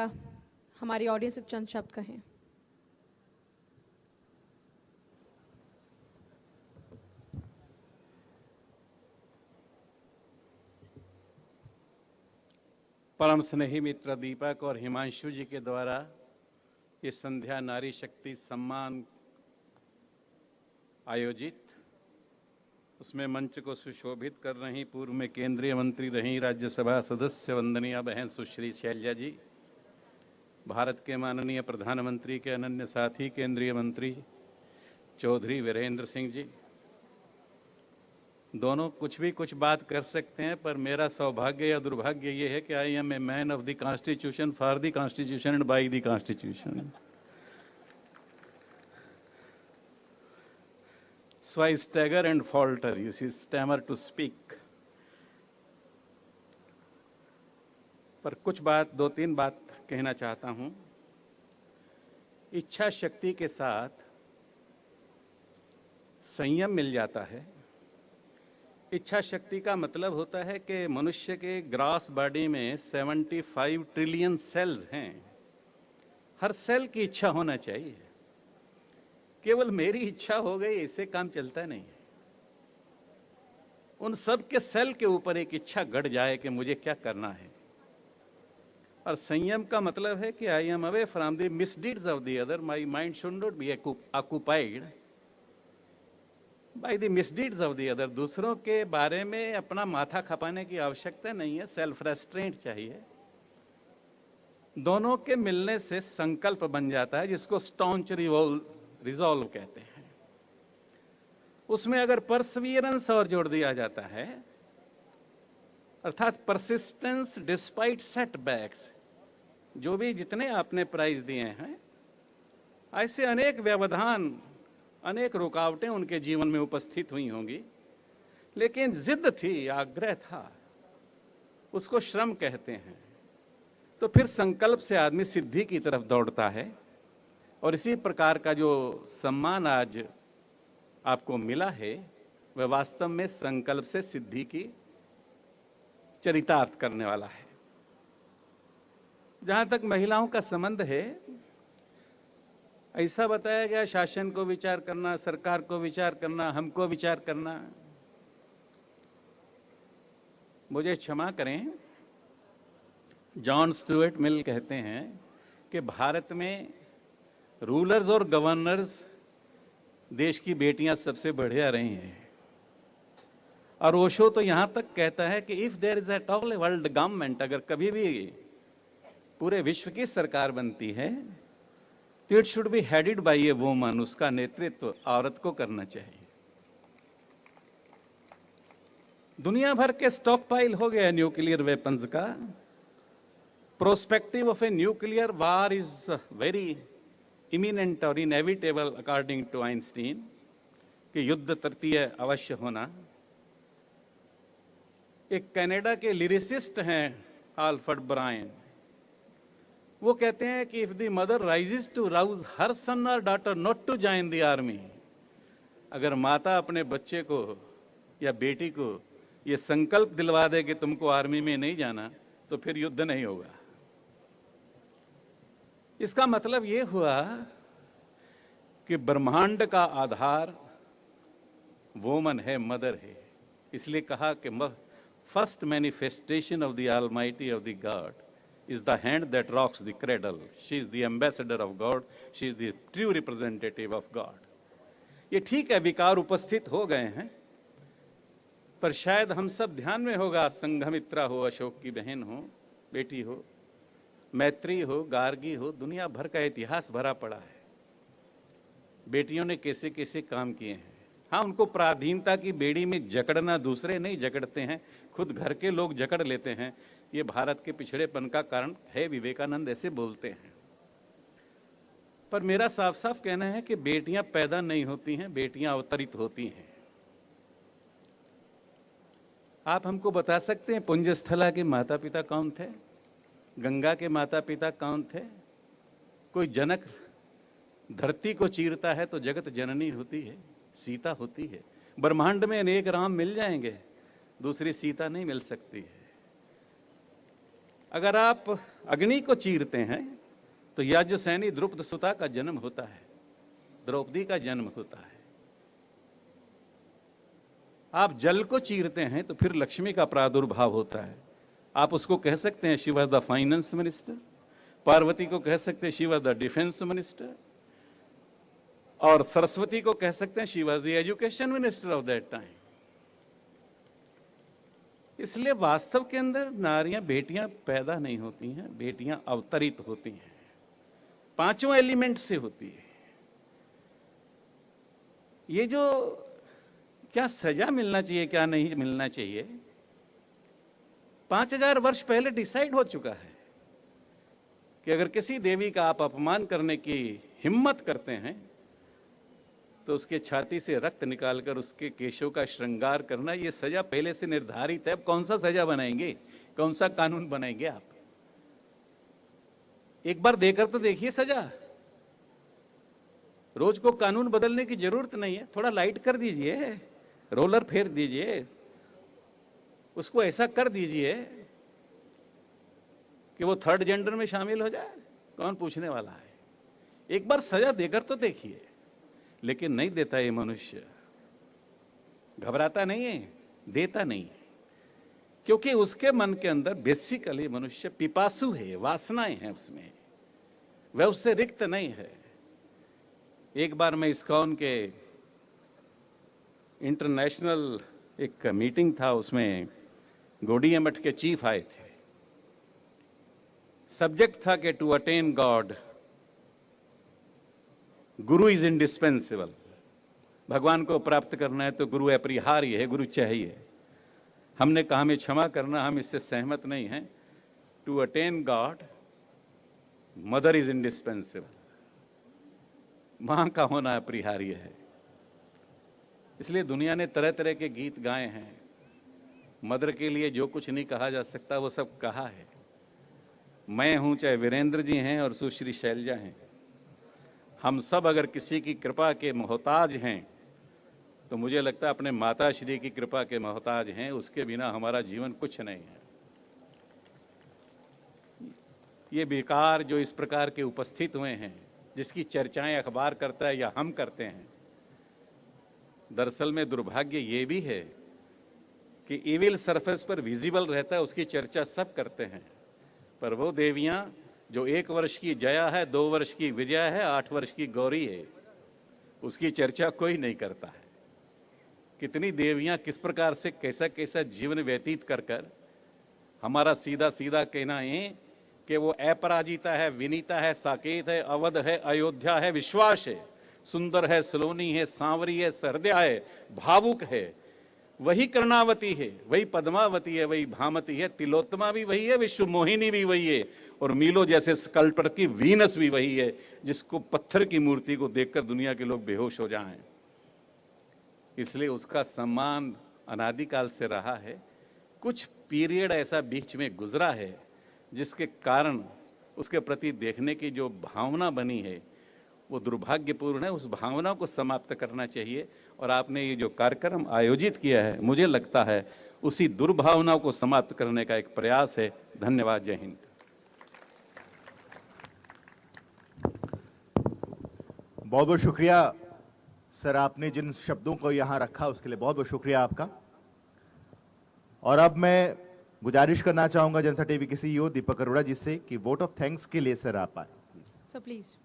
हमारी ऑडियंस से चंद शब्द कहें। परम स्नेही मित्र दीपक और हिमांशु जी के द्वारा ये संध्या नारी शक्ति सम्मान आयोजित, उसमें मंच को सुशोभित कर रही पूर्व में केंद्रीय मंत्री रही राज्यसभा सदस्य वंदनीय बहन सुश्री शैलजा जी, भारत के माननीय प्रधानमंत्री के अनन्य साथी केंद्रीय मंत्री चौधरी वीरेंद्र सिंह जी, दोनों कुछ बात कर सकते हैं, पर मेरा सौभाग्य या दुर्भाग्य ये है कि I am a man of the constitution, for the constitution and by the constitution. So I stagger and falter, you see, stammer to speak. पर कुछ बात, 2-3 बात कहना चाहता हूं। इच्छा शक्ति के साथ संयम मिल जाता है। इच्छा शक्ति का मतलब होता है कि मनुष्य के ग्रास बॉडी में 75 ट्रिलियन सेल्स हैं। हर सेल की इच्छा होना चाहिए। केवल मेरी इच्छा हो गई इससे काम चलता नहीं है। उन सब के सेल के ऊपर एक इच्छा गढ़ जाए कि मुझे क्या करना है। और संयम का मतलब है कि I am away from the misdeeds of the other, my mind should not be occupied by the misdeeds of the other. दूसरों के बारे में अपना माथा खपाने की आवश्यकता नहीं है, सेल्फ रेस्ट्रेंट चाहिए। दोनों के मिलने से संकल्प बन जाता है, जिसको स्टॉन्च रिजॉल्व कहते हैं। उसमें अगर परसिवियरेंस और जोड़ दिया जाता है, अर्थात परसिस्टेंस डिस्पाइट सेटबैक्स, जो भी जितने आपने प्राइज दिए हैं, ऐसे अनेक व्यवधान, अनेक रुकावटें उनके जीवन में उपस्थित हुई होंगी, लेकिन जिद थी, आग्रह था उसको श्रम कहते हैं। तो फिर संकल्प से आदमी सिद्धि की तरफ दौड़ता है, और इसी प्रकार का जो सम्मान आज आपको मिला है वह वास्तव में संकल्प से सिद्धि की चरितार्थ करने वाला है। जहां तक महिलाओं का संबंध है, ऐसा बताया गया शासन को विचार करना, सरकार को विचार करना, हमको विचार करना। मुझे क्षमा करें, जॉन स्टुअर्ट मिल कहते हैं कि भारत में रूलर्स और गवर्नर्स देश की बेटियां सबसे बढ़िया रही हैं। और ओशो तो यहां तक कहता है कि if there is at all world government, अगर कभी भी पूरे विश्व की सरकार बनती है तो it should be headed by a woman, उसका नेतृत्व औरत को करना चाहिए। दुनिया भर के स्टॉक पाइल हो गया न्यूक्लियर वेपन्स का। Prospective of a nuclear war is very imminent और इनएविटेबल अकॉर्डिंग टू आइंस्टीन, कि युद्ध तृतीय अवश्य होना। एक कनाडा के लिरिसिस्ट हैं आल्फ्रेड ब्रायन, वो कहते हैं कि if the mother rises to rouse her son or daughter not to join the army, अगर माता अपने बच्चे को या बेटी को ये संकल्प दिलवा दे कि तुमको आर्मी में नहीं जाना, तो फिर युद्ध नहीं होगा। इसका मतलब ये हुआ कि ब्रह्मांड का आधार वोमन है, मदर है। इसलिए कहा कि first manifestation of the almighty of the God is the hand that rocks the cradle. She is the ambassador of God. She is the true representative of God. ये ठीक है, विकार उपस्थित हो गए हैं, पर शायद हम सब ध्यान में होगा, संघमित्रा हो, अशोक की बहन हो, बेटी हो, मैत्री हो, गार्गी हो, दुनिया भर का इतिहास भरा पड़ा है। बेटियों ने कैसे कैसे काम किए हैं। हाँ, उनको पराधीनता की बेड़ी में जकड़ना, दूसरे नहीं जकड़ते हैं, खुद घर के लोग जकड़ लेते हैं। ये भारत के पिछड़ेपन का कारण है, विवेकानंद ऐसे बोलते हैं। पर मेरा साफ साफ कहना है कि बेटियां पैदा नहीं होती हैं, बेटियां अवतरित होती हैं। आप हमको बता सकते हैं पुंजस्थला के माता पिता कौन थे? गंगा के माता पिता कौन थे? कोई जनक धरती को चीरता है तो जगत जननी होती है, सीता होती है। ब्रह्मांड में अनेक राम मिल जाएंगे, दूसरी सीता नहीं मिल सकती है। अगर आप अग्नि को चीरते हैं तो याज्ञसेनी द्रुपद सुता का जन्म होता है, द्रौपदी का जन्म होता है। आप जल को चीरते हैं तो फिर लक्ष्मी का प्रादुर्भाव होता है। आप उसको कह सकते हैं she was the finance minister, Parvati को कह सकते हैं she was the defence minister, और सरस्वती को कह सकते हैं she was the education minister of that time. इसलिए वास्तव के अंदर नारियां, बेटियां पैदा नहीं होती हैं, बेटियां अवतरित होती हैं, पांचों एलिमेंट से होती है। ये जो क्या सजा मिलना चाहिए, क्या नहीं मिलना चाहिए, 5000 वर्ष पहले डिसाइड हो चुका है कि अगर किसी देवी का आप अपमान करने की हिम्मत करते हैं तो उसके छाती से रक्त निकालकर उसके केशों का श्रृंगार करना, ये सजा पहले से निर्धारित है। अब कौन सा सजा बनाएंगे, कौन सा कानून बनाएंगे आप? एक बार देकर तो देखिए सजा। रोज को कानून बदलने की जरूरत नहीं है, थोड़ा लाइट कर दीजिए, रोलर फेर दीजिए, उसको ऐसा कर दीजिए कि वो थर्ड जेंडर में शामिल हो जाए। कौन पूछने वाला है? एक बार सजा देकर तो देखिए। लेकिन नहीं देता ये मनुष्य, घबराता नहीं है, देता नहीं है, क्योंकि उसके मन के अंदर बेसिकली मनुष्य पिपासु है, वासनाएं हैं उसमें, वह उससे रिक्त नहीं है। एक बार मैं इस्कॉन के इंटरनेशनल एक मीटिंग था, उसमें गौड़िया मठ के चीफ आए थे। सब्जेक्ट था कि to attain God Guru is indispensable. भगवान को प्राप्त करना है तो गुरु अपरिहार्य है, गुरु चाहिए। हमने कहा हमें क्षमा करना, हम इससे सहमत नहीं हैं। To attain God mother is indispensable, मां का होना अपरिहार्य है। इसलिए दुनिया ने तरह तरह के गीत गाए हैं, मदर के लिए जो कुछ नहीं कहा जा सकता वो सब कहा है। मैं हूं, चाहे वीरेंद्र जी हैं और सुश्री शैलजा हैं, हम सब अगर किसी की कृपा के मोहताज हैं तो मुझे लगता है अपने माता श्री की कृपा के मोहताज हैं। उसके बिना हमारा जीवन कुछ नहीं है। ये बेकार जो इस प्रकार के उपस्थित हुए हैं, जिसकी चर्चाएं अखबार करता है या हम करते हैं, दरअसल में दुर्भाग्य ये भी है कि इविल सरफेस पर विजिबल रहता है, उसकी चर्चा सब करते हैं, पर वो देवियां जो 1 वर्ष की जया है, 2 वर्ष की विजया है, 8 वर्ष की गौरी है, उसकी चर्चा कोई नहीं करता है। कितनी देवियां किस प्रकार से कैसा कैसा जीवन व्यतीत कर कर, हमारा सीधा सीधा कहना है कि वो अपराजिता है, विनीता है, साकेत है, अवध है, अयोध्या है, विश्वास है, सुंदर है, सलोनी है, सांवरी है, सहृदया है, भावुक है, वही कर्णावती है, वही पद्मावती है, वही भामती है, तिलोत्तमा भी वही है, विश्व मोहिनी भी वही है, और मीलो जैसे स्कल्पटर की वीनस भी वही है, जिसको पत्थर की मूर्ति को देखकर दुनिया के लोग बेहोश हो जाएं। इसलिए उसका सम्मान अनादिकाल से रहा है। कुछ पीरियड ऐसा बीच में गुजरा है जिसके कारण उसके प्रति देखने की जो भावना बनी है वो दुर्भाग्यपूर्ण है। उस भावना को समाप्त करना चाहिए, और आपने ये जो कार्यक्रम आयोजित किया है, मुझे लगता है उसी दुर्भावना को समाप्त करने का एक प्रयास है। धन्यवाद। जय हिंद। बहुत बहुत शुक्रिया सर, आपने जिन शब्दों को यहां रखा उसके लिए बहुत बहुत शुक्रिया आपका। और अब मैं गुजारिश करना चाहूंगा जनता टीवी के सीईओ दीपक अरोड़ा जी से कि वोट ऑफ थैंक्स के लिए सर आप आए। Sir please.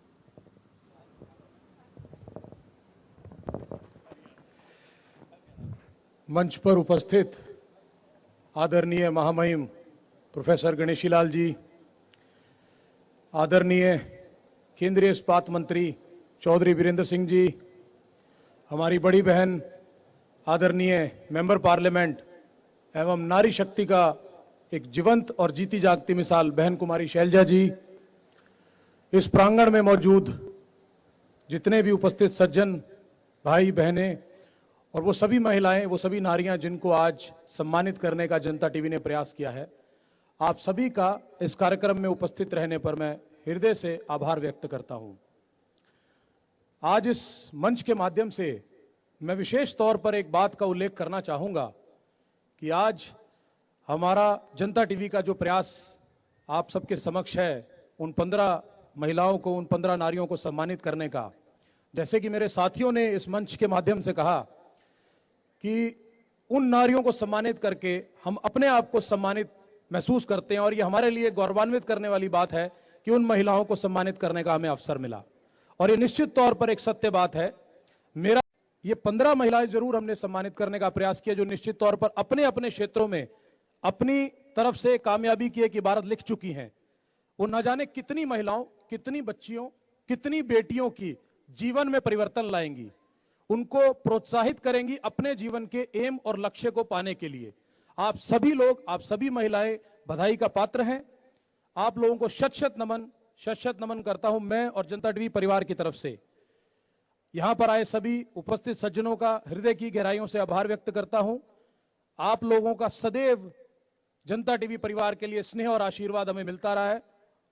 मंच पर उपस्थित आदरणीय महामहिम प्रोफेसर गणेशीलाल जी, आदरणीय केंद्रीय इस्पात मंत्री चौधरी वीरेंद्र सिंह जी, हमारी बड़ी बहन आदरणीय मेंबर पार्लियामेंट एवं नारी शक्ति का एक जीवंत और जीती जागती मिसाल बहन कुमारी शैलजा जी, इस प्रांगण में मौजूद जितने भी उपस्थित सज्जन भाई बहनें और वो सभी महिलाएं, वो सभी नारियां जिनको आज सम्मानित करने का जनता टीवी ने प्रयास किया है, आप सभी का इस कार्यक्रम में उपस्थित रहने पर मैं हृदय से आभार व्यक्त करता हूं। आज इस मंच के माध्यम से मैं विशेष तौर पर एक बात का उल्लेख करना चाहूंगा कि आज हमारा जनता टीवी का जो प्रयास आप सबके समक्ष है, उन 15 महिलाओं को, उन 15 नारियों को सम्मानित करने का, जैसे कि मेरे साथियों ने इस मंच के माध्यम से कहा कि उन नारियों को सम्मानित करके हम अपने आप को सम्मानित महसूस करते हैं, और ये हमारे लिए गौरवान्वित करने वाली बात है कि उन महिलाओं को सम्मानित करने का हमें अवसर मिला। और ये निश्चित तौर पर एक सत्य बात है। मेरा ये 15 महिलाएं जरूर हमने सम्मानित करने का प्रयास किया, जो निश्चित तौर पर अपने अपने क्षेत्रों में अपनी तरफ से कामयाबी की एक इबारत लिख चुकी हैं। वो न जाने कितनी महिलाओं, कितनी बच्चियों, कितनी बेटियों की जीवन में परिवर्तन लाएंगी, उनको प्रोत्साहित करेंगी अपने जीवन के एम और लक्ष्य को पाने के लिए। आप सभी लोग, आप सभी महिलाएं बधाई का पात्र हैं। आप लोगों को शत शत नमन करता हूं मैं और जनता टीवी परिवार की तरफ से। यहां पर आए सभी उपस्थित सज्जनों का हृदय की गहराइयों से आभार व्यक्त करता हूं। आप लोगों का सदैव जनता टीवी परिवार के लिए स्नेह और आशीर्वाद हमें मिलता रहा है,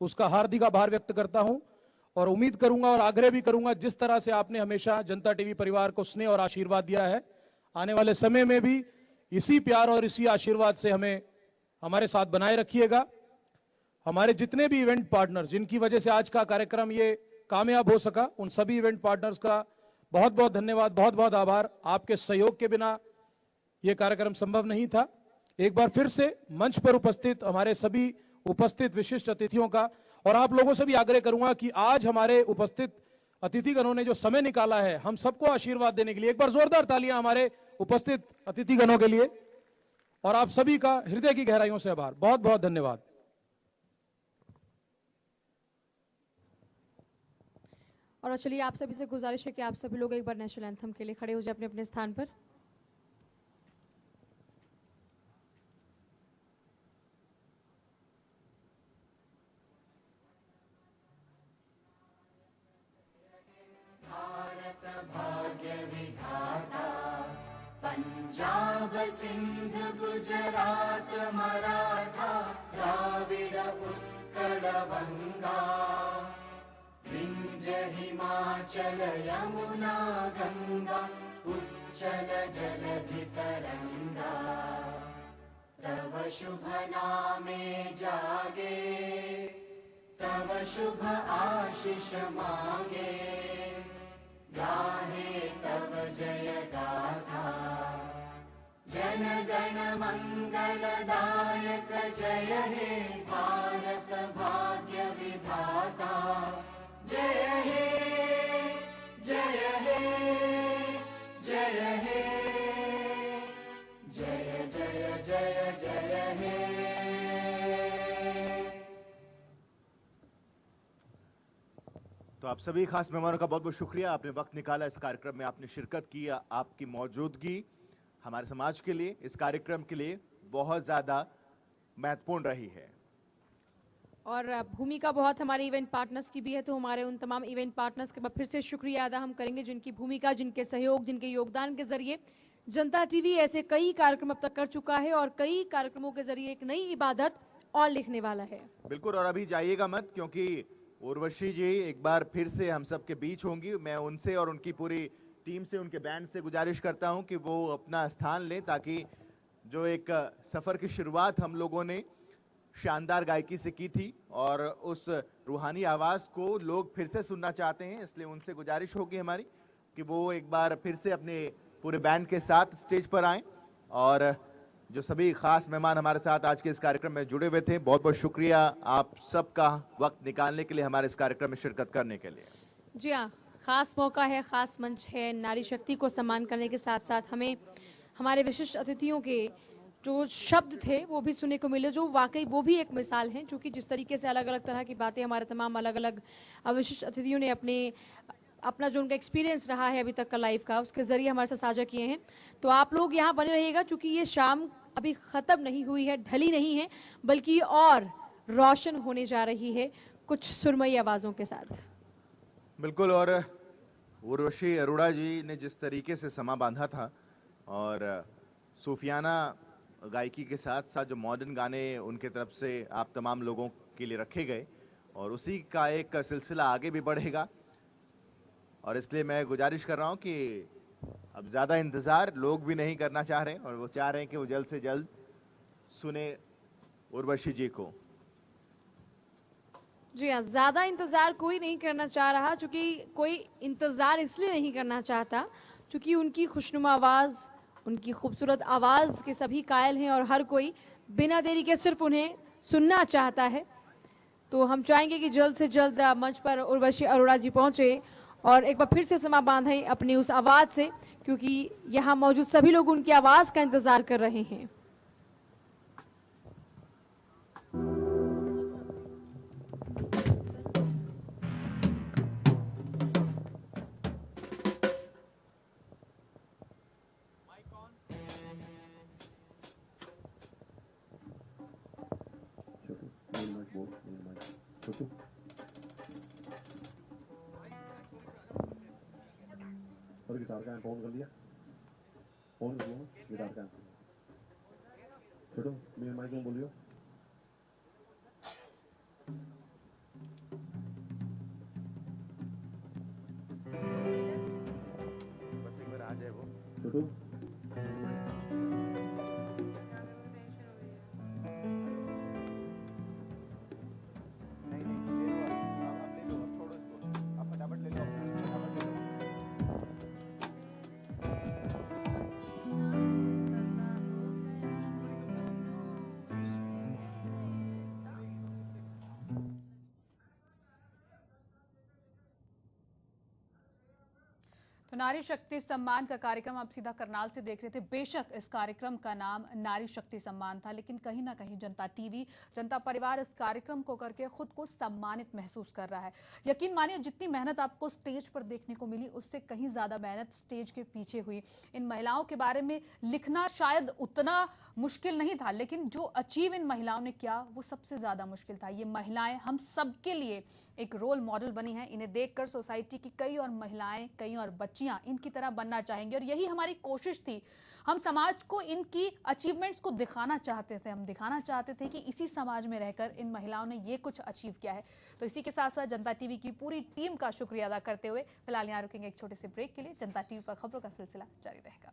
उसका हार्दिक आभार व्यक्त करता हूं। और उम्मीद करूंगा और आग्रह भी करूंगा, जिस तरह से आपने हमेशा जनता टीवी परिवार को स्नेह और आशीर्वाद दिया है, आने वाले समय में भी इसी प्यार और इसी आशीर्वाद से हमें हमारे साथ बनाए रखिएगा। हमारे जितने भी इवेंट पार्टनर जिनकी वजह से आज का कार्यक्रम ये कामयाब हो सका, उन सभी इवेंट पार्टनर्स का बहुत बहुत धन्यवाद, बहुत बहुत आभार। आपके सहयोग के बिना ये कार्यक्रम संभव नहीं था। एक बार फिर से मंच पर उपस्थित हमारे सभी उपस्थित विशिष्ट अतिथियों का, और आप लोगों से भी आग्रह करूंगा कि आज हमारे उपस्थित अतिथिगणों ने जो समय निकाला है हम सबको आशीर्वाद देने के लिए, एक बार जोरदार तालियां हमारे उपस्थित अतिथिगणों के लिए। और आप सभी का हृदय की गहराइयों से आभार, बहुत बहुत धन्यवाद। और चलिए आप सभी से गुजारिश है कि आप सभी लोग एक बार नेशनल एंथम के लिए खड़े हो जाए अपने अपने स्थान पर। भारत भाग्य विधाता पंजाब पंजाब सिंध गुजरात मराठा द्राविड उत्कल बंगा विंध्य हिमाचल यमुना गंगा उच्चल जलधि तरंगा तव शुभ नामे जागे तव शुभ आशीष मांगे गाहे तव जय गाथा जन गण मंगलदायक जय हे भारत भाग्य विधाता जय हे जय हे जय हे जय जय जय जय हे। तो आप सभी खास मेहमानों का बहुत बहुत शुक्रिया, आपने वक्त निकाला इस कार्यक्रम में, आपने शिरकत की, आपकी मौजूदगी हमारे समाज के लिए, इस कार्यक्रम के लिए बहुत ज़्यादा महत्वपूर्ण रही है। और भूमिका बहुत हमारे इवेंट पार्टनर्स की भी है, तो हमारे उन तमाम इवेंट पार्टनर्स के फिर से शुक्रिया अदा हम करेंगे जिनकी भूमिका, जिनके सहयोग, जिनके योगदान के जरिए जनता टीवी ऐसे कई कार्यक्रम अब तक कर चुका है और कई कार्यक्रमों के जरिए एक नई इबादत और लिखने वाला है। बिल्कुल, और अभी जाइएगा मत, क्योंकि उर्वशी जी एक बार फिर से हम सब के बीच होंगी। मैं उनसे और उनकी पूरी टीम से, उनके बैंड से गुजारिश करता हूं कि वो अपना स्थान लें, ताकि जो एक सफ़र की शुरुआत हम लोगों ने शानदार गायकी से की थी और उस रूहानी आवाज़ को लोग फिर से सुनना चाहते हैं, इसलिए उनसे गुजारिश होगी हमारी कि वो एक बार फिर से अपने पूरे बैंड के साथ स्टेज पर आएँ। और जो सभी खास मेहमान हमारे साथ आज के इस कार्यक्रम में जुड़े हुए थे, बहुत बहुत शुक्रिया आप सबका वक्त निकालने के लिए, हमारे इस कार्यक्रम में शिरकत करने के लिए। जी हाँ, खास मौका है, खास मंच है, नारी शक्ति को सम्मान करने के साथ साथ हमें हमारे विशिष्ट अतिथियों के जो शब्द थे वो भी सुनने को मिले, जो वाकई वो भी एक मिसाल हैं, क्योंकि जिस तरीके से अलग अलग तरह की बातें हमारे तमाम अलग अलग विशिष्ट अतिथियों ने अपना जो उनका एक्सपीरियंस रहा है अभी तक का लाइफ का, उसके जरिए हमारे साथ साझा किए हैं। तो आप लोग यहाँ बने रहिएगा, क्योंकि ये शाम अभी ख़त्म नहीं हुई है, ढली नहीं है, बल्कि और रोशन होने जा रही है कुछ सुरमई आवाज़ों के साथ। बिल्कुल, और उर्वशी अरोड़ा जी ने जिस तरीके से समा बांधा था और सूफियाना गायकी के साथ साथ जो मॉडर्न गाने उनके तरफ से आप तमाम लोगों के लिए रखे गए, और उसी का एक सिलसिला आगे भी बढ़ेगा। और इसलिए मैं गुजारिश कर रहा हूं कि अब ज़्यादा इंतज़ार लोग भी नहीं करना चाह रहे हैं, और वो चाह रहे हैं कि वो जल्द से जल्द सुने उर्वशी जी को। जी हाँ, ज़्यादा इंतज़ार कोई नहीं करना चाह रहा, क्योंकि कोई इंतज़ार इसलिए नहीं करना चाहता क्योंकि उनकी खुशनुमा आवाज़, उनकी खूबसूरत आवाज़ के सभी कायल हैं और हर कोई बिना देरी के सिर्फ उन्हें सुनना चाहता है। तो हम चाहेंगे कि जल्द से जल्द मंच पर उर्वशी अरोड़ा जी पहुँचे और एक बार फिर से समा बांधें अपनी उस आवाज़ से, क्योंकि यहाँ मौजूद सभी लोग उनकी आवाज़ का इंतज़ार कर रहे हैं। और गिटार का फोन कर लिया, फोन कर लो गिटार का छोटो, मेरे माइक में बोलियो। बस एक बार आ जाए वो छोटो, तो नारी शक्ति सम्मान का कार्यक्रम आप सीधा करनाल से देख रहे थे। बेशक इस कार्यक्रम का नाम नारी शक्ति सम्मान था, लेकिन कहीं ना कहीं जनता टीवी, जनता परिवार इस कार्यक्रम को करके खुद को सम्मानित महसूस कर रहा है। यकीन मानिए, जितनी मेहनत आपको स्टेज पर देखने को मिली, उससे कहीं ज्यादा मेहनत स्टेज के पीछे हुई। इन महिलाओं के बारे में लिखना शायद उतना मुश्किल नहीं था, लेकिन जो अचीव इन महिलाओं ने किया वो सबसे ज्यादा मुश्किल था। ये महिलाएं हम सबके लिए एक रोल मॉडल बनी हैं। इन्हें देखकर सोसाइटी की कई और महिलाएं, कई और बच्चियां बच्चियां इनकी तरह बनना चाहेंगे। और यही हमारी कोशिश थी, हम समाज को इनकी अचीवमेंट्स को दिखाना चाहते थे। हम दिखाना चाहते थे कि इसी समाज में रहकर इन महिलाओं ने ये कुछ अचीव किया है। तो इसी के साथ साथ जनता टीवी की पूरी टीम का शुक्रिया अदा करते हुए फिलहाल यहाँ रुकेंगे एक छोटे से ब्रेक के लिए। जनता टीवी पर खबरों का सिलसिला जारी रहेगा।